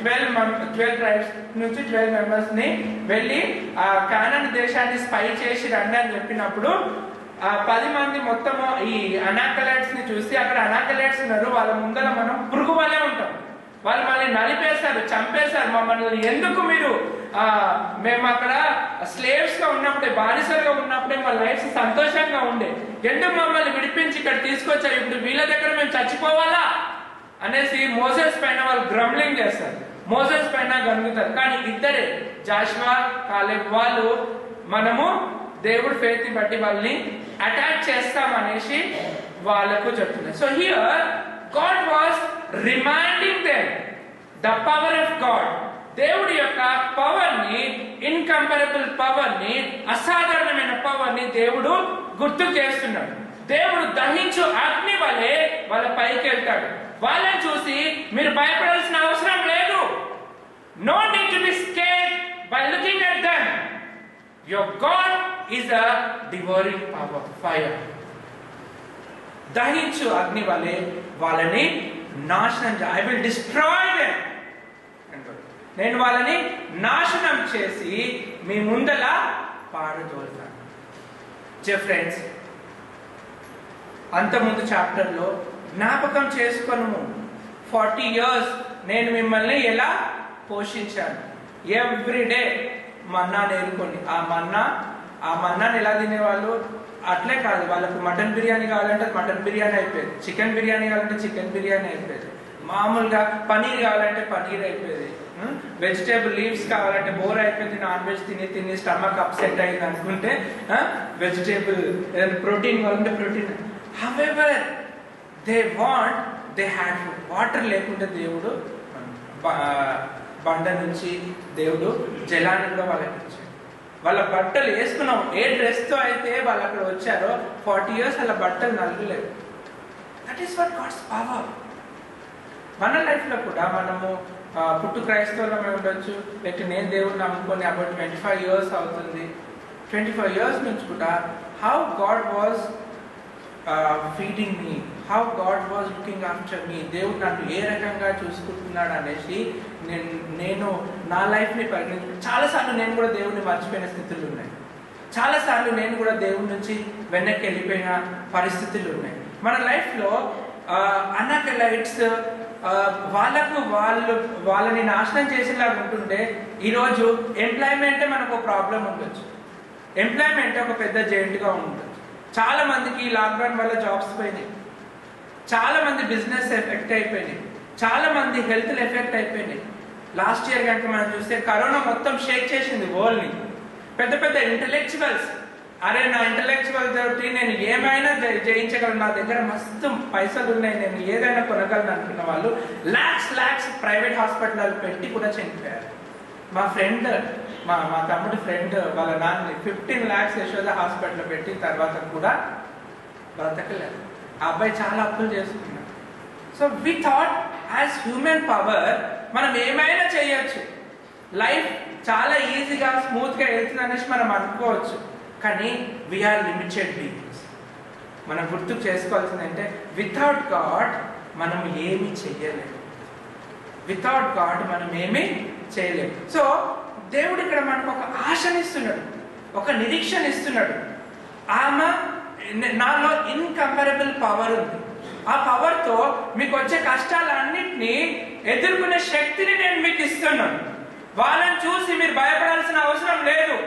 12 ట్రైబ్స్ నుంచి 12 మెంబర్స్ ని వెళ్ళి కానాన్ దేశాన్ని స్పై చేసి రండి అని చెప్పినప్పుడు 10 మంది మొత్తము ఈ అనాకలైట్స్ ని చూసి అక్కడ అనాకలైట్స్ ఉన్నారు, వాళ్ళ ముందర మనం పురుగు వలే ఉంటాం, వాళ్ళు మళ్ళీ నలిపేశారు, చంపేశారు మమ్మల్ని. ఎందుకు మీరు మేము అక్కడ స్లేవ్స్ గా ఉన్నప్పుడే, బానిసలుగా ఉన్నప్పుడే మా లైఫ్ సంతోషంగా ఉండే, ఎందుకు మమ్మల్ని విడిపించి ఇక్కడ తీసుకొచ్చారు, ఇప్పుడు వీళ్ళ దగ్గర మేము చచ్చిపోవాలా అనేసి మోసెస్ పైన వాళ్ళు గ్రమ్లింగ్ చేస్తారు, మోసెస్ పైన గనుగుతారు. కానీ ఇద్దరే జాషువా, కాలేబ్ వాళ్ళు మనము దేవుడు ఫెయిత్ ని బట్టి వాళ్ళని అటాక్ చేస్తామనేసి వాళ్ళకు చెప్తున్నారు. So here God was reminding them the power of God. దేవుడి యొక్క పవర్ ని, ఇన్కంపరబుల్ పవర్ ని, అసాధారణమైన పవర్ ని దేవుడు గుర్తు చేస్తున్నాడు. దేవుడు దహించు అగ్ని వలె వాళ్ళ పైకి వెళ్తాడు. వాళ్ళని చూసి మీరు భయపడాల్సిన అవసరం లేదు. No need to be scared by looking at them. Your God is a devouring power, fire. దహించు అగ్ని వలె వాళ్ళని నాశనం ఐ విల్ డిస్ట్రాయ్ దెమ్. నేను వాళ్ళని నాశనం చేసి మీ ముందల పారదోలుతాను. ఫ్రెండ్స్, అంతకుముందు చాప్టర్ లో జ్ఞాపకం చేసుకొను 40 years నేను మిమ్మల్ని ఎలా పోషించాను. ఎవ్రీడే మన్నా నేర్చుకోండి. ఆ మన్నాని ఎలా తినేవాళ్ళు, అట్లే కాదు, వాళ్ళకు మటన్ బిర్యానీ కావాలంటే మటన్ బిర్యానీ అయిపోయేది, చికెన్ బిర్యానీ కావాలంటే చికెన్ బిర్యానీ అయిపోయేది, మామూలుగా పనీర్ కావాలంటే పనీర్ అయిపోయేది, వెజిటేబుల్ లీవ్స్ కావాలంటే బోర్ అయిపోయింది, నాన్ వెజ్ తిని స్టమక్ అప్సెట్ అయింది అనుకుంటే వెజిటేబుల్ ప్రోటీన్ కావాలంటే protein. However they want, they had food. Water లేకుంటే దేవుడు బండ నుంచి దేవుడు జలాన్ని కూడా వాళ్ళకి ఇచ్చాడు. వాళ్ళ బట్టలు వేసుకున్నాం, ఏ డ్రెస్ తో అయితే వాళ్ళు అక్కడ వచ్చారో 40 years వాళ్ళ బట్టలు నలగలేదు. That is what God's power. మన లైఫ్ లో కూడా మనము పుట్టు క్రైస్తవులమే ఉండొచ్చు, లేకపోతే నేను దేవుడిని నమ్ముకొని అబౌట్ 25 years అవుతుంది. 25 years నుంచి కూడా how God was feeding me, how God was looking after me, దేవుడు నన్ను ఏ రకంగా చూసుకుంటున్నాడు అనేసి నేను నా లైఫ్ని పరిగణించి చాలాసార్లు నేను కూడా దేవుడిని మర్చిపోయిన స్థితులు ఉన్నాయి. చాలాసార్లు నేను కూడా దేవుడి నుంచి వెనక్కి వెళ్ళిపోయిన పరిస్థితులు ఉన్నాయి. మన లైఫ్లో అనాకలైట్స్ వాళ్ళని నాశనం చేసేలాగా ఉంటుంటే ఈరోజు ఎంప్లాయ్మెంటే మనకు ఒక ప్రాబ్లం ఉండొచ్చు. ఎంప్లాయ్మెంట్ ఒక పెద్ద జైంట్గా ఉండొచ్చు. చాలా మందికి లాక్డౌన్ వల్ల జాబ్స్ పోయినాయి. చాలా మంది బిజినెస్ ఎఫెక్ట్ అయిపోయినాయి, చాలా మంది హెల్త్ ఎఫెక్ట్ అయిపోయినాయి. లాస్ట్ ఇయర్ కనుక మనం చూస్తే కరోనా మొత్తం షేక్ చేసింది వరల్డ్ని. పెద్ద పెద్ద ఇంటలెక్చువల్స్, అరే నా ఇంటలెక్చువల్ తోటి నేను ఏమైనా జయించగలను, నా దగ్గర మస్తు పైసలు ఉన్నాయి, నేను ఏదైనా కొనగలను అనుకున్న వాళ్ళు లాక్స్ ప్రైవేట్ హాస్పిటల్ పెట్టి కూడా చనిపోయారు. మా ఫ్రెండ్, మా తమ్ముడి ఫ్రెండ్ వాళ్ళ నాన్న 15 lakhs యశోద హాస్పిటల్ పెట్టిన తర్వాత కూడా బ్రతకలేదు. ఆ అబ్బాయి చాలా అప్పులు చేసుకున్నాడు. So we thought as human power మనం ఏమైనా చేయొచ్చు, లైఫ్ చాలా ఈజీగా స్మూత్గా వెళ్తుంది అనేసి మనం అనుకోవచ్చు. కానీ వీఆర్ లిమిటెడ్ బీయింగ్స్. మనం గుర్తుకు చేసుకోవాల్సిందంటే వితౌట్ గాడ్ మనం ఏమీ చెయ్యలేము, వితౌట్ గాడ్ మనం ఏమీ చేయలేము. సో దేవుడు ఇక్కడ మనకు ఒక ఆశనిస్తున్నాడు, ఒక నిరీక్షణ ఇస్తున్నాడు. ఆమె నాలో ఇన్కంపరబుల్ పవర్ ఉంది, ఆ పవర్తో మీకు వచ్చే కష్టాలన్నింటినీ ఎదుర్కొనే శక్తిని నేను మీకు ఇస్తున్నాను. వాళ్ళని చూసి మీరు భయపడాల్సిన అవసరం లేదు,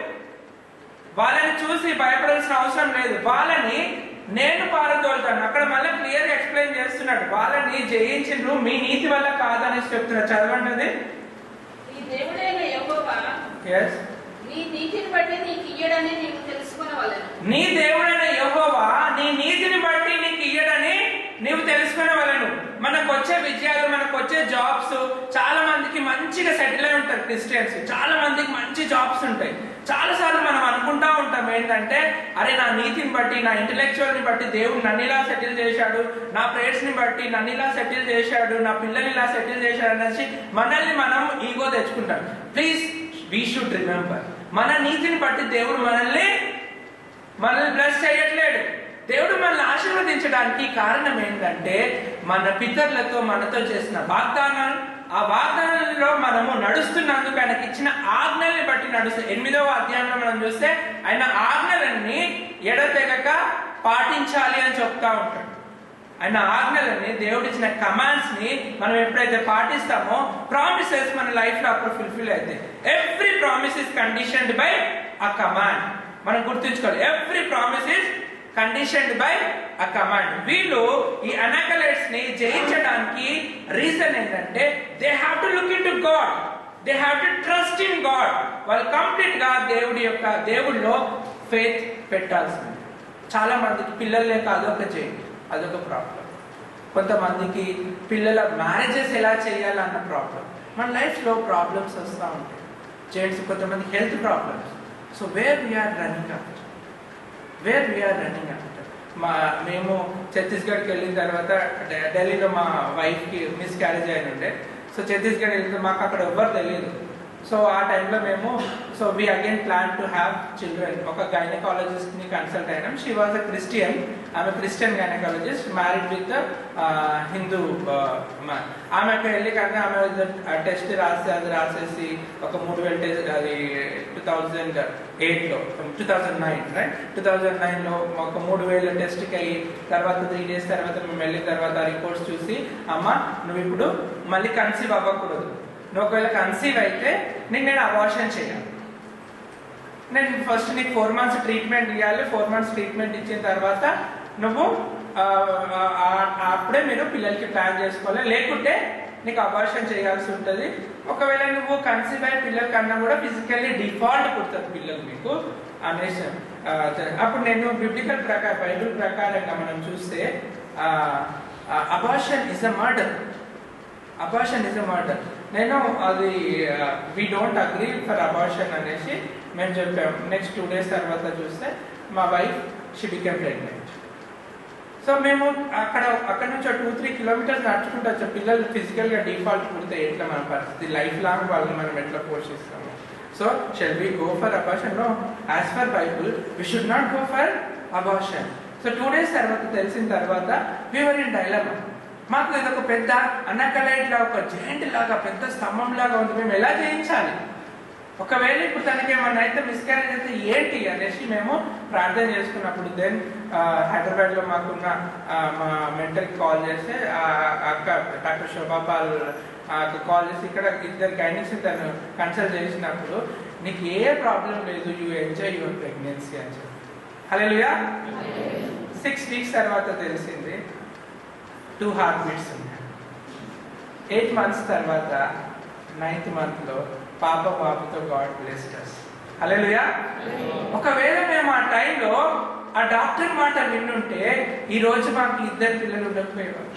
వాళ్ళని చూసి భయపడాల్సిన అవసరం లేదు. వాళ్ళని నేను పారదోలుతాను. అక్కడ మళ్ళీ క్లియర్ గా ఎక్స్ప్లెయిన్ చేస్తున్నాడు, వాళ్ళని జయించిండ్రు మీ నీతి వల్ల కాదనేసి చెప్తున్నాడు. చదవండి అది. నీ దేవుడైన యెహోవా నీ నీతిని బట్టి నీకు ఇయ్యడని నీవు తెలుసుకొనవలెను. నీ దేవుడైన యెహోవా నీ నీతిని బట్టి నీకు ఇయ్యడని నీవు తెలుసుకొనవలెను. మనకు వచ్చే విజయాలు, మనకు వచ్చే జాబ్స్, చాలా మందికి మంచిగా సెటిల్ అయి ఉంటారు క్రిస్టియన్స్, చాలా మందికి మంచి జాబ్స్ ఉంటాయి. చాలా సార్లు మనం అనుకుంటా ఉంటాం ఏంటంటే, అరే నా నీతిని బట్టి, నా ఇంటెలెక్చువల్ ని బట్టి దేవుడు నన్ను ఇలా సెటిల్ చేశాడు, నా ప్రేయర్స్ ని బట్టి నన్ను ఇలా సెటిల్ చేశాడు, నా పిల్లల్ని ఇలా సెటిల్ చేశాడు అనేసి మనల్ని మనం ఈగో తెచ్చుకుంటాం. ప్లీజ్ వీ షుడ్ రిమెంబర్, మన నీతిని బట్టి దేవుడు మనల్ని బ్లెస్ చేయట్లేడు. దేవుడు మనల్ని ఆశీర్వదించడానికి కారణం ఏంటంటే మన పితరులతో మనతో చేసిన వాగ్దానాలు, ఆ వాగ్దానంలో మనము నడుస్తున్నందుకు ఆయనకి ఇచ్చిన ఆజ్ఞల్ని బట్టి నడుస్తాం. 8వ అధ్యాయంలో మనం చూస్తే ఆయన ఆజ్ఞలన్నీ ఎడతెగక పాటించాలి అని చెప్తా ఉంటాడు. ఆయన ఆజ్ఞలన్నీ, దేవుడు ఇచ్చిన కమాండ్స్ ని మనం ఎప్పుడైతే పాటిస్తామో ప్రామిసెస్ మన లైఫ్ లో అప్పుడు ఫుల్ఫిల్ అవుతాయి. Every promise is conditioned by a command. మనం గుర్తుంచుకోవాలి, every promise is conditioned by a command. వీళ్ళు ఈ అనకలైట్స్ ని జయించడానికి రీజన్ ఏంటంటే they have to look in to God, they have to trust in God. వాళ్ళు కంప్లీట్ గా దేవుడిలో ఫెయిత్ పెట్టాల్సింది. చాలా మందికి పిల్లలే కాదు అదొక ప్రాబ్లం. కొంతమందికి పిల్లల మ్యారేజెస్ ఎలా చేయాలన్న ప్రాబ్లం. మన లైఫ్ లో ప్రాబ్లమ్స్ వస్తూ ఉంటాయి. జెంట్స్ కొంతమంది health problems. So where we're running after, మేము ఛత్తీస్గఢ్కి వెళ్ళిన తర్వాత ఢిల్లీలో మా వైఫ్కి మిస్ క్యారేజ్ అయిన ఉండే. సో ఛత్తీస్గఢ్ వెళ్తే మాకు అక్కడ ఎవ్వరు తెలియదు. సో ఆ టైంలో మేము we again plan to have children. ఒక గైనకాలజిస్ట్ ని కన్సల్ట్ అయినాం. షీ వాజ్ అ క్రిస్టియన్, ఆమె Christian gynaecologist, married with Hindu man. ఆమెకు వెళ్ళి కానీ ఆమె టెస్ట్ రాసేసి ఒక 3000 టెస్ట్, అది 2008లో 2009 రైట్ 2009లో ఒక 3000 టెస్ట్కి అయ్యి తర్వాత 3 days తర్వాత మేము వెళ్ళిన తర్వాత రిపోర్ట్స్ చూసి, అమ్మ నువ్వు ఇప్పుడు మళ్ళీ కన్సీవ్ అవ్వకూడదు, నువ్వు ఒకవేళ కన్సీవ్ అయితే నేను అబార్షన్ చేయాలి, నేను ఫస్ట్ నీకు 4 months ట్రీట్మెంట్ ఇవ్వాలి, 4 months ట్రీట్మెంట్ ఇచ్చిన తర్వాత నువ్వు అప్పుడే మీరు పిల్లలకి ప్లాన్ చేసుకోవాలి, లేకుంటే నీకు అబార్షన్ చేయాల్సి ఉంటుంది. ఒకవేళ నువ్వు కన్సీవ్ అయ్యే పిల్లల కన్నా కూడా ఫిజికల్లీ డిఫాల్ట్ పుడుతుంది పిల్లలు మీకు అనేసి. అప్పుడు నేను బిబ్లికల్ ప్రకారం, బైబిల్ ప్రకారంగా మనం చూస్తే abortion is a murder, abortion is a murder. నేను అది we don't agree for abortion అనేసి మేము చెప్పాము. నెక్స్ట్ 2 days తర్వాత చూస్తే మా wife she became pregnant. So మేము అక్కడ నుంచి 2-3 kilometers నడుచుకుంటూ వచ్చాం. పిల్లలు ఫిజికల్గా డిఫాల్ట్ పుడితే ఎట్లా మన పరిస్థితి, లైఫ్ లాంగ్ వాళ్ళని మనం ఎట్లా పోషిస్తాము. So shall we go for abortion? No, as for bible we should not go for abortion. So 2 days తర్వాత తెలిసిన తర్వాత వి వర్ ఇన్ డైలమా. మాకు ఇది ఒక పెద్ద అనకలైట్ లా, ఒక జెయింట్ లాగా, పెద్ద స్తంభం లాగా ఉంది. మేము ఎలా చేయించాలి? ఒకవేళ ఇప్పుడు తనకి ఏమన్నా అయితే మిస్క్యారేజ్ అయితే ఏంటి అనేసి మేము ప్రార్థన చేసుకున్నప్పుడు దెన్ హైదరాబాద్ లో మాకున్న మా మెంటర్కి కాల్ చేస్తే అక్క డాక్టర్ శోభాపాల్ కాల్ చేసి ఇక్కడ 2 గైనిక్స్ తను కన్సల్ట్ చేసినప్పుడు నీకు ఏ ప్రాబ్లం లేదు, యూ ఎంజాయ్ యువర్ ప్రెగ్నెన్సీ అని చెప్పి. హల్లెలూయా. 6 weeks తర్వాత తెలిసింది 2 హార్ట్ బీట్స్ ఉన్నాయి. 8 months తర్వాత 9th monthలో బాబుతో గాడ్ బ్లెస్డ్ us. హల్లెలూయా. ఒకవేళ మేము ఆ టైంలో ఆ డాక్టర్ మాట విన్నుంటే ఈ రోజు మాకు 2 పిల్లలు ఉండకపోయేవారు.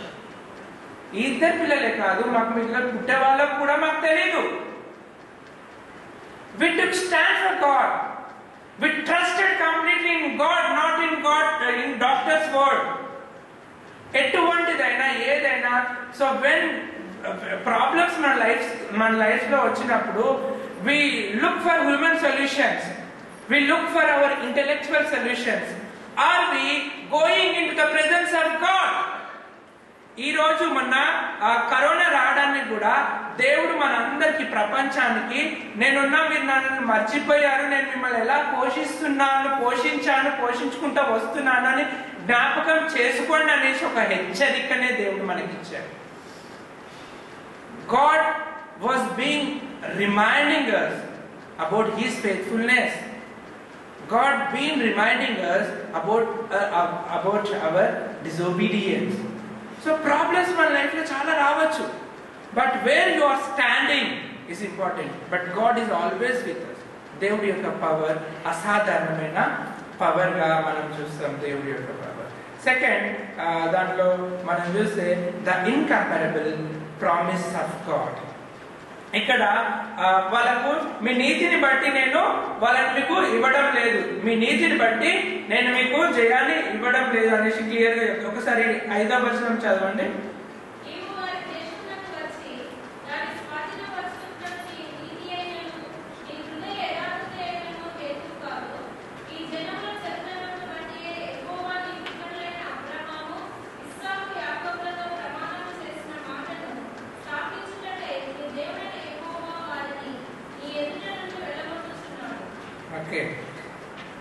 ఈ 2 పిల్లలే కాదు, మాకు పిల్లలు పుట్టే వాళ్ళకు కూడా మాకు తెలియదు. We took stand for God. We trusted completely in God, not in doctor's word. ఎటువంటిదైనా ఏదైనా. సో వెన్ ప్రాబ్లమ్స్ మన లైఫ్ లో వచ్చినప్పుడు we look for human solutions, we look for our intellectual solutions. Are we going into the presence of God? ఈ రోజు మొన్న corona రావడానికి కూడా దేవుడు మనందరికి, ప్రపంచానికి, నేనున్నా, మీరు నన్ను మర్చిపోయారు, నేను మిమ్మల్ని ఎలా పోషించుకుంటూ వస్తున్నాను అని జ్ఞాపకం చేసుకోండి అనేసి ఒక హెచ్చరికనే దేవుడు మనకిచ్చాడు. God was being reminding us about His faithfulness. God been reminding us about our disobedience. So problems మన లైఫ్ లో చాలా రావచ్చు, but where you are standing is important. But God is always with us. దేవుడి యొక్క power అసాధారణమైన power గా మనం చూస్తాం. దేవుడి యొక్క పవర్. సెకండ్, దాంట్లో మనం చూస్తే the incomparable promise of God. ఇక్కడ వాళ్ళకు మీ నీతిని బట్టి నేను వాళ్ళని మీకు ఇవ్వడం లేదు, మీ నీతిని బట్టి నేను మీకు జయాన్ని ఇవ్వడం లేదు అనేసి క్లియర్ గా. ఒకసారి 5వ వచనం చదవండి.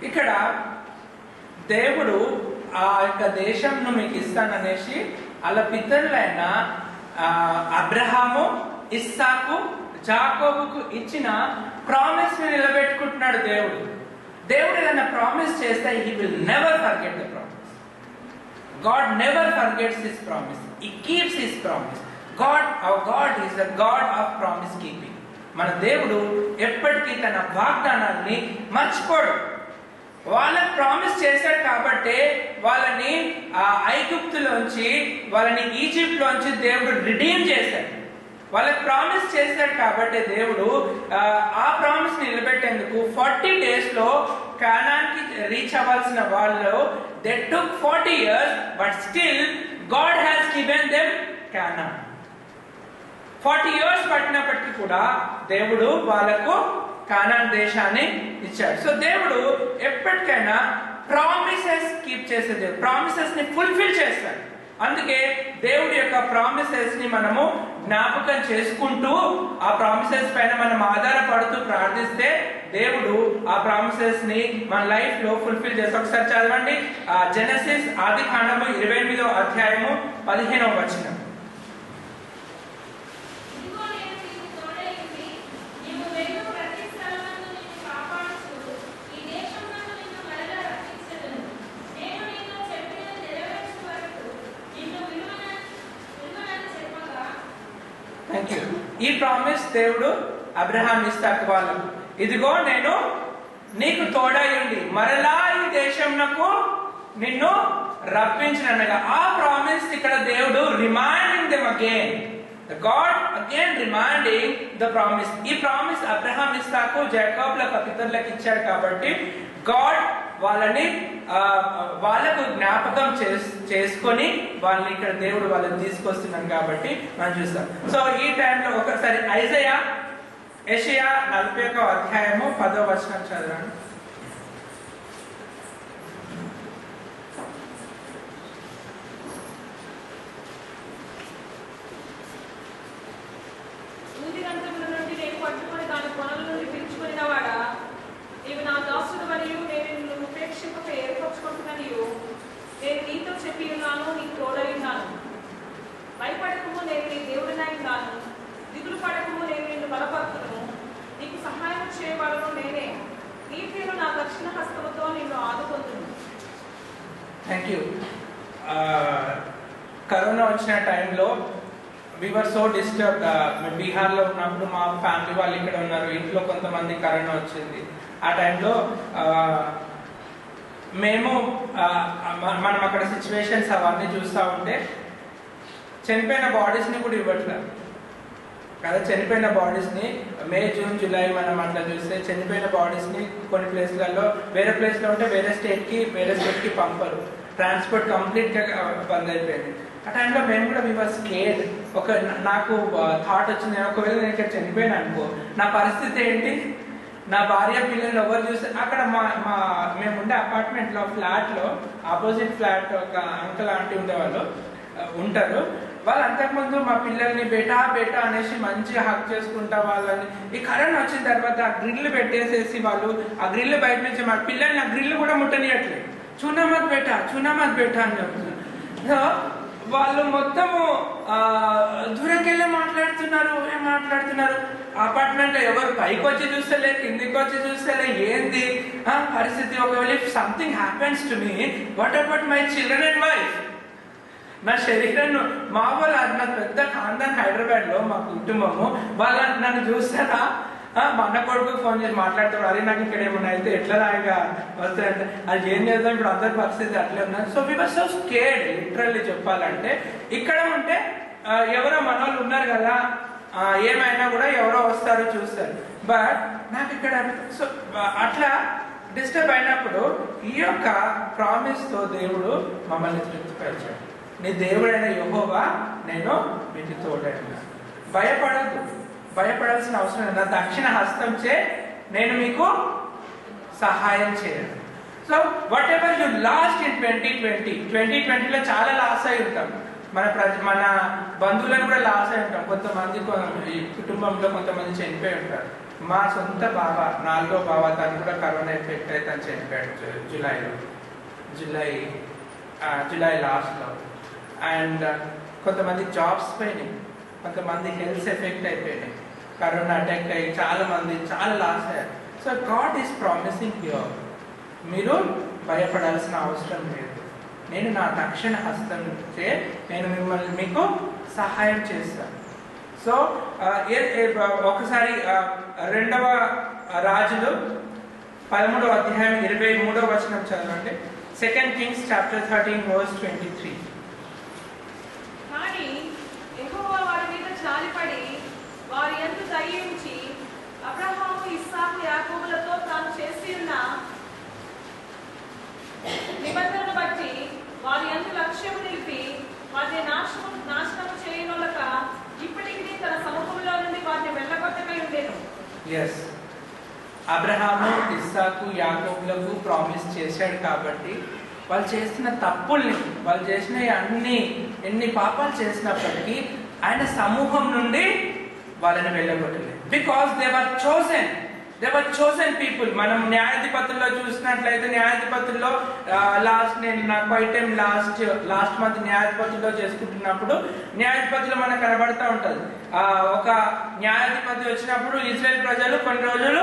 ఇక్కడ దేవుడు ఆ యొక్క దేశంను మీకు ఇస్తాననేసి వాళ్ళ పితరులైన అబ్రహాము, ఇస్సాకు, జాకోబుకు ఇచ్చిన ప్రామిస్ ని నిలబెట్టుకుంటున్నాడు దేవుడు. దేవుడు ఏదైనా ప్రామిస్ చేస్తే he will never forget the promise. God never forgets his promise. He keeps his promise. Our God is the God of promise keeping. మన దేవుడు ఎప్పటికీ తన వాగ్దానాన్ని మర్చిపోడు. వాళ్ళని ప్రామిస్ చేశాడు కాబట్టి వాళ్ళని ఐగుప్తులోంచి, వాళ్ళని ఈజిప్ట్ లోంచి దేవుడు రిడీమ్ చేశాడు. వాళ్ళకి ప్రామిస్ చేశాడు కాబట్టి దేవుడు ఆ ప్రామిస్ నిలబెట్టేందుకు 40 days లో కానాన్కి రీచ్ అవ్వాల్సిన వాళ్ళు they took 40 years, but still God has given them Canaan. 40 years పట్టినప్పటికీ కూడా దేవుడు వాళ్ళకు కానాన్ దేశాన్ని ఇచ్చాడు. సో దేవుడు ఎప్పటికైనా ప్రామిసెస్ కీప్ చేసే దేవుడు, ప్రామిసెస్ ని ఫుల్ఫిల్ చేస్తాడు. అందుకే దేవుడి యొక్క ప్రామిసెస్ ని మనము జ్ఞాపకం చేసుకుంటూ ఆ ప్రామిసెస్ పైన మనం ఆధారపడుతూ ప్రార్థిస్తే దేవుడు ఆ ప్రామిసెస్ ని మన లైఫ్ లో ఫుల్ఫిల్ చేస్తాడు. ఒకసారి చదవండి జెనసిస్ ఆదికాండము 28వ అధ్యాయము 15వ వచనం. ఈ ప్రామిస్ దేవుడు అబ్రహాం, ఇస్సాకు వాళ్ళు, ఇదిగో నేను నీకు తోడయుండి మరలా ఈ దేశంనకు నిన్ను రప్పించినగా. ఆ ప్రామిస్ ఇక్కడ దేవుడు reminding them again. God again reminding the promise. ఈ ప్రామిస్ అబ్రహాం, ఇస్సాకు, జాకోబులకు పితరులకు ఇచ్చాడు కాబట్టి గాడ్ వాళ్ళకు జ్ఞాపకం చేసుకొని వాళ్ళని ఇక్కడ దేవుడు వాళ్ళని తీసుకొస్తున్నాడు కాబట్టి మనం చూస్తాం. సో ఈ టైంలో ఒకసారి యెషయా 41వ అధ్యాయము 10వ వచనం చదవండి. నేను నీతో చెప్పి ఉన్నాను, నీకు తోడై ఉన్నాను. భయపడకము, నేను నీ దేవుడినై ఉన్నాను. దిగులు పడకము, నేను నిన్ను బలపరుతును. నీకు సహాయం చేయబడను నేనే. నీ పేరు నా దక్షిణ హస్తముతో నిన్ను ఆదుకొందును. Thank you. కరోనా వచ్చిన వచ్చిన టైంలో వీఆర్ సో డిస్టర్బ్. బీహార్లో ఉన్నప్పుడు మా ఫ్యామిలీ వాళ్ళు ఇక్కడ ఉన్నారు, ఇంట్లో కొంతమంది కరోనా వచ్చింది. ఆ టైంలో మేము మనం అక్కడ సిచ్యువేషన్స్ అవన్నీ చూస్తూ ఉంటే చనిపోయిన బాడీస్ని కూడా ఇవ్వట్లేదు కదా. చనిపోయిన బాడీస్ని మే, జూన్, జూలై మనం అట్లా చూస్తే చనిపోయిన బాడీస్ని కొన్ని ప్లేస్లలో వేరే ప్లేస్లో ఉంటే వేరే స్టేట్కి పంపరు. ట్రాన్స్పోర్ట్ కంప్లీట్గా బంద్ అయిపోయింది. ఆ టైంలో మేము కూడా వీఆర్ స్కేర్డ్. నాకు థాట్ వచ్చింది, ఒకవేళ నేను ఇక్కడ చనిపోయాను అనుకో, నా పరిస్థితి ఏంటి? నా భార్య పిల్లలు ఎవరు చూస్తే అక్కడ మేము ఉండే అపార్ట్మెంట్లో ఫ్లాట్లో ఆపోజిట్ ఫ్లాట్ ఒక అంకుల్ ఆంటీ ఉండేవాళ్ళు ఉంటారు. వాళ్ళు అంతకుముందు మా పిల్లల్ని బేటా బేటా అనేసి మంచిగా హక్ చేసుకుంటా వాళ్ళని. ఈ కరోనా వచ్చిన తర్వాత ఆ గ్రిల్ పెట్టేసేసి వాళ్ళు ఆ గ్రిల్ బయట నుంచి మా పిల్లల్ని ఆ గ్రిల్ కూడా ముట్టనియట్లేదు. చూనమత్ బేటా అని చెప్తున్నారు. సో వాళ్ళు మొత్తము దూరంకెళ్ళి ఏం మాట్లాడుతున్నారు. అపార్ట్మెంట్ లో ఎవరు పైకి వచ్చి చూస్తలే, కిందికి వచ్చి చూస్తలే. ఏంది పరిస్థితి? ఒకవేళ if something happens to me, what about my children and wife? నా శరీరం మా వాళ్ళు నా పెద్ద ఖాందాన్ హైదరాబాద్ లో మా కుటుంబము వాళ్ళ నన్ను చూస్తారా, మా అన్న కొడుకు ఫోన్ చేసి మాట్లాడతారు, అరే నాకు ఇక్కడ ఏమన్నా అయితే ఎట్లా రాగా వస్తాయంటే అది ఏం చేద్దాం, ఇప్పుడు అందరి పరిస్థితి అట్లే ఉన్నారు. So we were so scared literally చెప్పాలంటే. ఇక్కడ ఉంటే ఎవరో మన వాళ్ళు ఉన్నారు కదా, ఏమైనా కూడా ఎవరో వస్తారు చూస్తారు. బట్ నాకు ఇక్కడ సో అట్లా డిస్టర్బ్ అయినప్పుడు ఈ యొక్క ప్రామిస్ తో దేవుడు మమ్మల్ని తృప్తిపరిచాడు. నీ దేవుడైన యెహోవా నేను మీకు తోడైనా, భయపడాల్సిన అవసరం లేదు. నా దక్షిణ హస్తం చే నేను మీకు సహాయం చేయను. So whatever you lost in 2020లో చాలా లాస్ అయి ఉంటాం. మన బంధువులను కూడా లాస్ అయి ఉంటాం. కొంతమంది ఈ కుటుంబంలో కొంతమంది చనిపోయి ఉంటారు. మా సొంత బావ, 4వ బావ, తను కూడా కరోనా ఎఫెక్ట్ అయితే తను చనిపోయాడు జూలై లాస్ట్లో. అండ్ కొంతమంది జాబ్స్ పోయినాయి, కొంతమంది హెల్త్ ఎఫెక్ట్ అయిపోయినాయి, కరోనా అటాక్ అయ్యి చాలా లాస్ అయ్యారు. So God is promising here, మీరు భయపడాల్సిన అవసరం లేదు. నేను నా దక్షిణ హస్తం చే నేను మీకు సహాయం చేస్తాను. సో ఒకసారి 2వ రాజులు 13వ అధ్యాయం 23వ వచనం చదవండి. 2 Kings chapter 13 verse 23. కానీ యెహోవా వారి మీద జాలిపడి వారి యందు దయ ఉంచి అబ్రహాము, ఇస్సాకు, యాకోబులతో తాను చేసి ఉన్న నిబంధనను బట్టి వారి యందు లక్ష్యము నిలిపి వారిని నాశనము చేయనొలక ఇప్పటికీ తన సముఖంలో నుండి వారిని వెళ్ళగొట్టకై ఉండేను. ఎస్, అబ్రహాము, ఇస్సాకు, యాకోబులకు ప్రామిస్ చేశాడు కాబట్టి వాళ్ళు చేసిన తప్పుల్ని, వాళ్ళు చేసిన ఎన్ని పాపాలు చేసినప్పటికీ ఆయన సమూహం నుండి వాళ్ళని వెళ్ళగొట్టలేదు. Because they were chosen people. మనం న్యాయాధిపతుల్లో చూసినట్లయితే న్యాయాధిపతుల్లో లాస్ట్ మంత్ న్యాయాధిపతుల్లో చేసుకుంటున్నప్పుడు న్యాయాధిపతులు మనకు కనబడతా ఉంటది. ఒక న్యాయాధిపతి వచ్చినప్పుడు ఇజ్రాయెల్ ప్రజలు కొన్ని రోజులు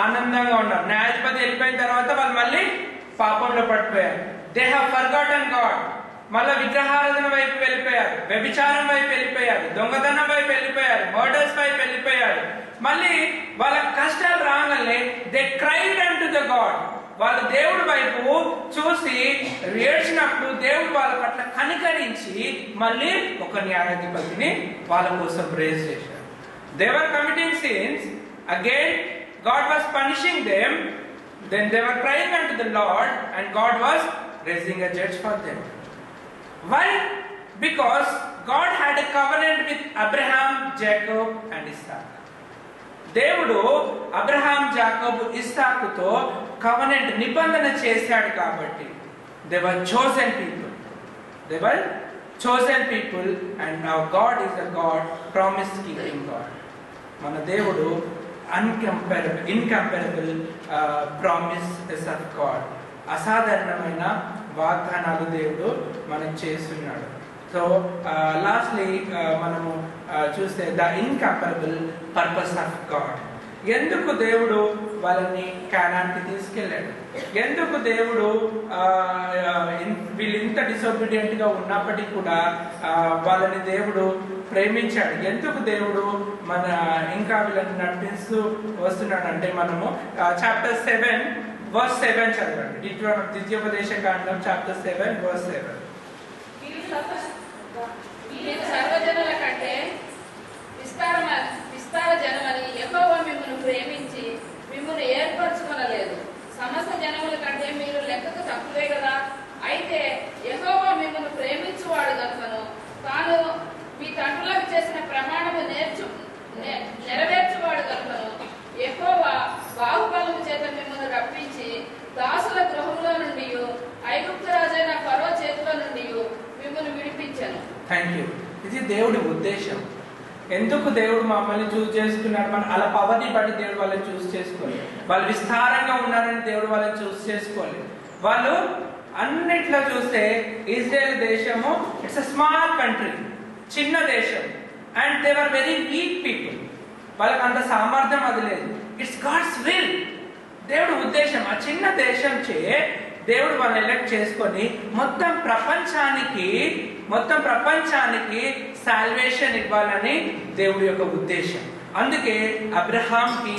ఆనందంగా ఉన్నారు. న్యాయాధిపతి వెళ్ళిపోయిన తర్వాత వాళ్ళు మళ్ళీ పాపంలో పడిపోయారు. They have forgotten God. మళ్ళీ విగ్రహారాధన వైపు వెళ్ళిపోయారు, వ్యభిచారం వైపు వెళ్ళిపోయారు, దొంగతనం వైపు వెళ్ళిపోయారు, మర్డర్స్ వైపు వెళ్ళిపోయారు. మళ్ళీ వాళ్ళ కష్టాలు రాగానే they cried unto the God. వాళ్ళు దేవుడి వైపు చూసి ఏడ్చినప్పుడు దేవుడు వాళ్ళ పట్ల కనికరించి మళ్ళీ ఒక న్యాయాధిపతిని వాళ్ళ కోసం రేజ్ చేశారు. They were committing since, again God was punishing them. Then they were crying unto the Lord and God was raising a judge for them. Why? Because God had a covenant with Abraham, Jacob and Isaac. దేవుడు Abraham, Jacob, ఇస్సాకుతో covenant నిబంధన చేశాడు కాబట్టి they were chosen people and now God is a God, promise keeping God. మన దేవుడు incomparable promises of God. అసాధారణమైన వాగ్దానాలు దేవుడు మనకు చేస్తున్నాడు. సో లాస్ట్లీ మనము చూస్తే ద ఇన్కంపరబుల్ పర్పస్ ఆఫ్ గాడ్. ఎందుకు దేవుడు వాళ్ళని కానాన్కి తీసుకెళ్ళాడు? ఎందుకు దేవుడు వీళ్ళు ఇంత డిసోబీడియంట్ గా ఉన్నప్పటికీ కూడా వాళ్ళని దేవుడు ప్రేమించాడు? ఎందుకు దేవుడు ఇంకా వీళ్ళని నడిపిస్తూ వస్తున్నాడు అంటే మనము చాప్టర్ 7:7 చదవండి. ద్వితీయోపదేశ కాండం చాప్టర్ 7:7. సర్వజనుల కంటే విస్తార జనమని యెహోవా మిమ్మల్ని ప్రేమించి మిమ్మల్ని ఏర్పరచుకొనలేదు. సమస్త జనముల కంటే మీరు లెక్కకు తక్కువే కదా. అయితే యెహోవా మిమ్మల్ని ప్రేమించువాడు గనుకను తాను మీ తండ్రులకు చేసిన ప్రమాణము నెరవేర్చువాడు గనుకను యెహోవా బాహుబలము చేత మిమ్మల్ని రప్పించి దాసుల గృహంలో నుండి ఐగుప్తు రాజైన ఫరో చేతిలో నుండి మిమ్మల్ని విడిపించాను. Thank you. ఇది దేవుడి ఉద్దేశం. ఎందుకు దేవుడు మమ్మల్ని చూస్ చేసుకున్నాడు? మన అలా పవర్ని బట్టి దేవుడు వాళ్ళని చూస్ చేసుకోవాలి. వాళ్ళు విస్తారంగా ఉన్నారని దేవుడు వాళ్ళని చూస్ చేసుకోవాలి. వాళ్ళు అన్నిట్లో చూస్తే ఇజ్రాయెల్ దేశము ఇట్స్ అ స్మాల్ కంట్రీ, చిన్న దేశం, and they are very weak people. వాళ్ళకి అంత సామర్థ్యం అది లేదు. It's God's will. దేవుడు ఉద్దేశం ఆ చిన్న దేశం చే దేవుడు వాళ్ళని ఎలక్ట్ చేసుకొని మొత్తం ప్రపంచానికి సాల్వేషన్ ఇవ్వాలని దేవుడి యొక్క ఉద్దేశం. అందుకే అబ్రహాంకి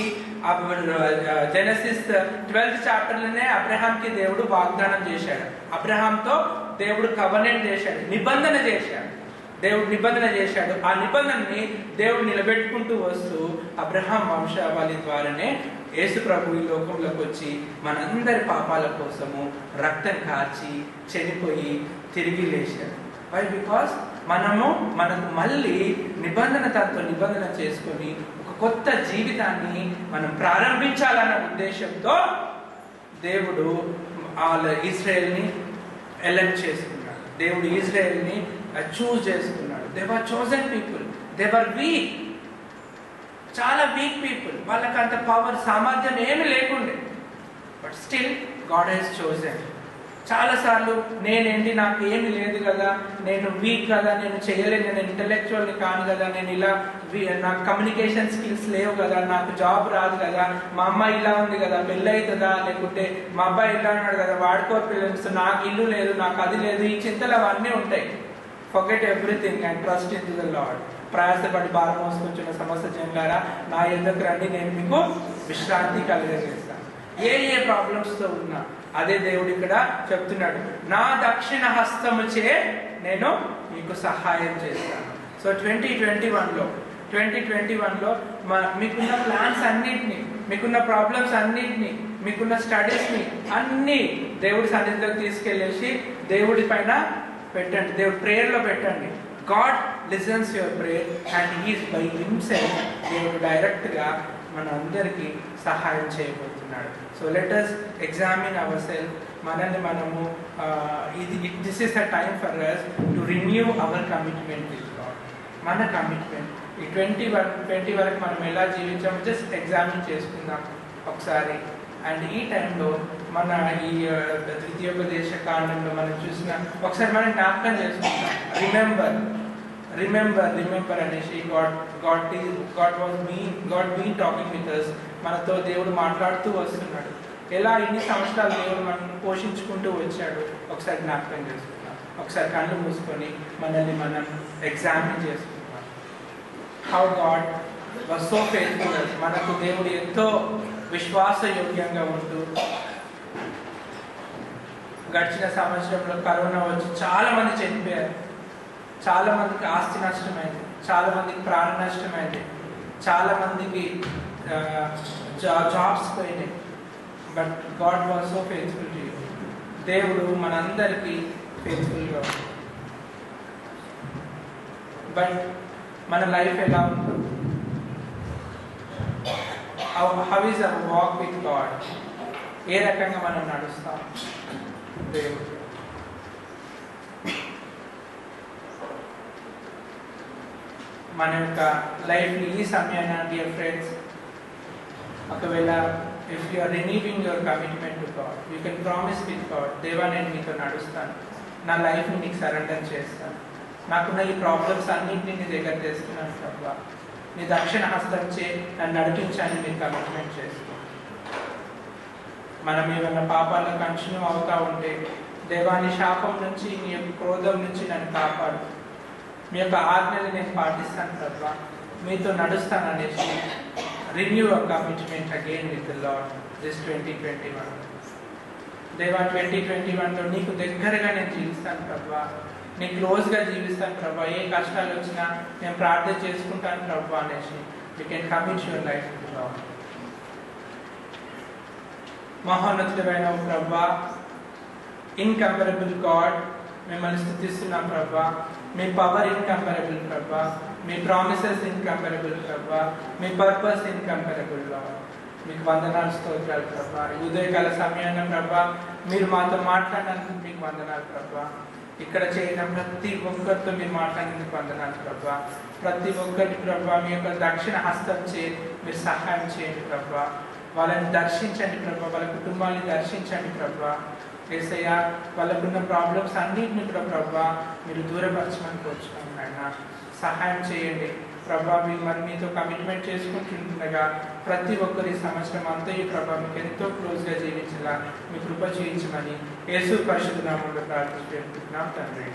జెనసిస్ 12th చాప్టర్లోనే అబ్రహాంకి దేవుడు వాగ్దానం చేశాడు. అబ్రహాంతో దేవుడు కవెనెంట్ చేశాడు, నిబంధన చేశాడు. ఆ నిబంధనని దేవుడు నిలబెట్టుకుంటూ వస్తూ అబ్రహాం వంశావళి ద్వారానే యేసు ప్రభు ఈ లోకంలోకి వచ్చి మనందరి పాపాల కోసము రక్తం కార్చి చనిపోయి తిరిగి లేచాడు. వై? బికాస్ మనకు మళ్ళీ నిబంధన చేసుకొని ఒక కొత్త జీవితాన్ని మనం ప్రారంభించాలన్న ఉద్దేశంతో దేవుడు ఇజ్రాయెల్ని ఎలెక్ట్ చేసుకున్నాడు. దేవుడు ఇజ్రాయెల్ని చూస్ చేసుకున్నాడు. They were chosen people. They were weak, చాలా వీక్ పీపుల్. వాళ్ళకి అంత పవర్ సామర్థ్యం ఏమి లేకుండే. But still God has chosen. చాలా సార్లు నేనేంటి, నాకు ఏమి లేదు కదా, నేను వీక్ కదా, నేను చేయలేను, నేను ఇంటలెక్చువల్ని కాను కదా, నేను ఇలా నాకు కమ్యూనికేషన్ స్కిల్స్ లేవు కదా, నాకు జాబ్ రాదు కదా, మా అమ్మాయి ఇలా ఉంది కదా, పెళ్ళి అవుతుందా, లేకుంటే మా అబ్బాయి ఇలా ఉన్నాడు కదా, వాడుకో పిల్లలు, నాకు ఇల్లు లేదు, నాకు అది లేదు, ఈ చింతలు అవన్నీ ఉంటాయి. Forget everything and trust in to the lord. ప్రయాసపడి భారం మోసుకొచ్చిన సమస్త జనులారా నా యొద్దకు రండి, నేను మీకు విశ్రాంతి కలుగజేస్తాను. ఏ ప్రాబ్లమ్స్ తో ఉన్నా అదే దేవుడు ఇక్కడ చెప్తున్నాడు, నా దక్షిణ హస్తముచే నేను మీకు సహాయం చేస్తాను. సో 2021లో మీకున్న ప్లాన్స్ అన్నిటినీ, మీకున్న ప్రాబ్లమ్స్ అన్నిటినీ, మీకున్న స్టడీస్ని అన్ని దేవుడి సన్నిధిలోకి తీసుకెళ్ళేసి దేవుడి పైన పెట్టండి, దేవుడి ప్రేయర్లో పెట్టండి. God listens your prayer and he is by himself దేవుడు డైరెక్ట్గా మన అందరికీ సహాయం చేయబోతున్నాడు. So let us examine ourselves. మనల్ని మనము this is a time for us to renew our commitment with God. మన కమిట్మెంట్ ఈ 20 వరకు మనం ఎలా జీవించామో జస్ట్ ఎగ్జామిన్ చేసుకుందాం ఒకసారి. అండ్ ఈ టైంలో మన ఈ ద్వితీయోపదేశ కాండంలో మనం చూసిన ఒకసారి మనం జ్ఞాపకం చేసుకుంటాం. రిమెంబర్ అనేసి God been talking with us. మనతో దేవుడు మాట్లాడుతూ వస్తున్నాడు. ఎలా ఇన్ని సంవత్సరాలు దేవుడు మనం పోషించుకుంటూ వచ్చాడు ఒకసారి జ్ఞాపకం చేసుకుంటాం. ఒకసారి కళ్ళు మూసుకొని మనల్ని మనం ఎగ్జామిన్ చేసుకుంటాం. How God was so faithful. మనకు దేవుడు ఎంతో విశ్వాసయోగ్యంగా ఉంటూ, గడిచిన సంవత్సరంలో కరోనా వచ్చి చాలా మంది చనిపోయారు, చాలా మందికి ఆస్తి నష్టమైంది, చాలా మందికి ప్రాణ నష్టమైంది, చాలా మందికి జాబ్స్ పోయినాయి. But God was so faithful to you. దేవుడు మనందరికీ ఫెయిత్ఫుల్గా ఉంది. బట్ మన లైఫ్ ఎలా ఉంటుంది? How is our walk with God? ఏ రకంగా మనం నడుస్తాం దేవుడు? మన యొక్క లైఫ్ని ఈ సమయాన్ని, డియర్ ఫ్రెండ్స్, ఒకవేళ if you are renewing your commitment to God, you can promise with God, దేవా నేను నీతో నడుస్తాను, నా లైఫ్ని నీకు సరెండర్ చేస్తాను, నాకున్న ఈ ప్రాబ్లమ్స్ అన్నింటినీ నీ దగ్గర తెస్తున్నాను ప్రభా, నీ దక్షిణ హస్తం చే నన్ను నడిపించని మీరు కమిట్మెంట్ చేసుకో. మనం ఏమైనా పాపాల్లో కంటిన్యూ అవుతా ఉంటే దేవాని శాపం నుంచి నీ యొక్క క్రోధం నుంచి నన్ను కాపాడు, మీ యొక్క ఆజ్ఞలు నేను పాటిస్తాను ప్రభా, మీతో నడుస్తాను అనేసి renew a commitment again with the lord this 2021. దేవా 2021లో నీకు దగ్గరగా నేను జీవిస్తాను ప్రభా, నీ క్లోజ్గా జీవిస్తాను ప్రభా, ఏ కష్టాలు వచ్చినా నేను ప్రార్థన చేసుకుంటాను ప్రభా అనేసి you can commit your life to Lord. మహోన్నతుడైన ప్రభా, ఇన్కంపరబుల్ గాడ్, మిమ్మల్ని స్తుతిస్తున్నాం ప్రభా. మీ పవర్ ఇన్కంపరబుల్ ప్రభా, మీ ప్రామిసెస్ ఇన్కంపరబుల్ ప్రభా, మీ పర్పస్ ఇన్కంపరబుల్ లార్డ్. మీకు వందనాలు స్తోత్రాలు ప్రభా. ఉదయకాల సమయాన్ని ప్రభా మీరు మాతో మాట్లాడినందుకు మీకు వందనాలు ప్రభా. ఇక్కడ చేయడం ప్రతి ఒక్కరితో మీరు మాట్లాడినందుకు వందనాలు ప్రభా. ప్రతి ఒక్కరి ప్రభా మీ యొక్క దక్షిణ హస్తం చే మీరు సహాయం చేయండి ప్రభా. వాళ్ళని దర్శించండి ప్రభా, వాళ్ళ కుటుంబాన్ని దర్శించండి ప్రభా. యేసయ్య వాళ్ళకున్న ప్రాబ్లమ్స్ అన్నింటినీ కూడా ప్రభా మీరు దూరపరచమని కోరుచున్నాం నాయన. సహాయం చేయండి ప్రభా. మీరు మరి మీతో కమిట్మెంట్ చేసుకుంటుండగా ప్రతి ఒక్కరి సంవత్సరం అంతా ఈ ప్రభా మీకు ఎంతో క్లోజ్గా జీవించేలా మీ కృప చేయించమని యేసు పరిశుద్ధ నామములో ప్రార్థిస్తున్నాం తండ్రి.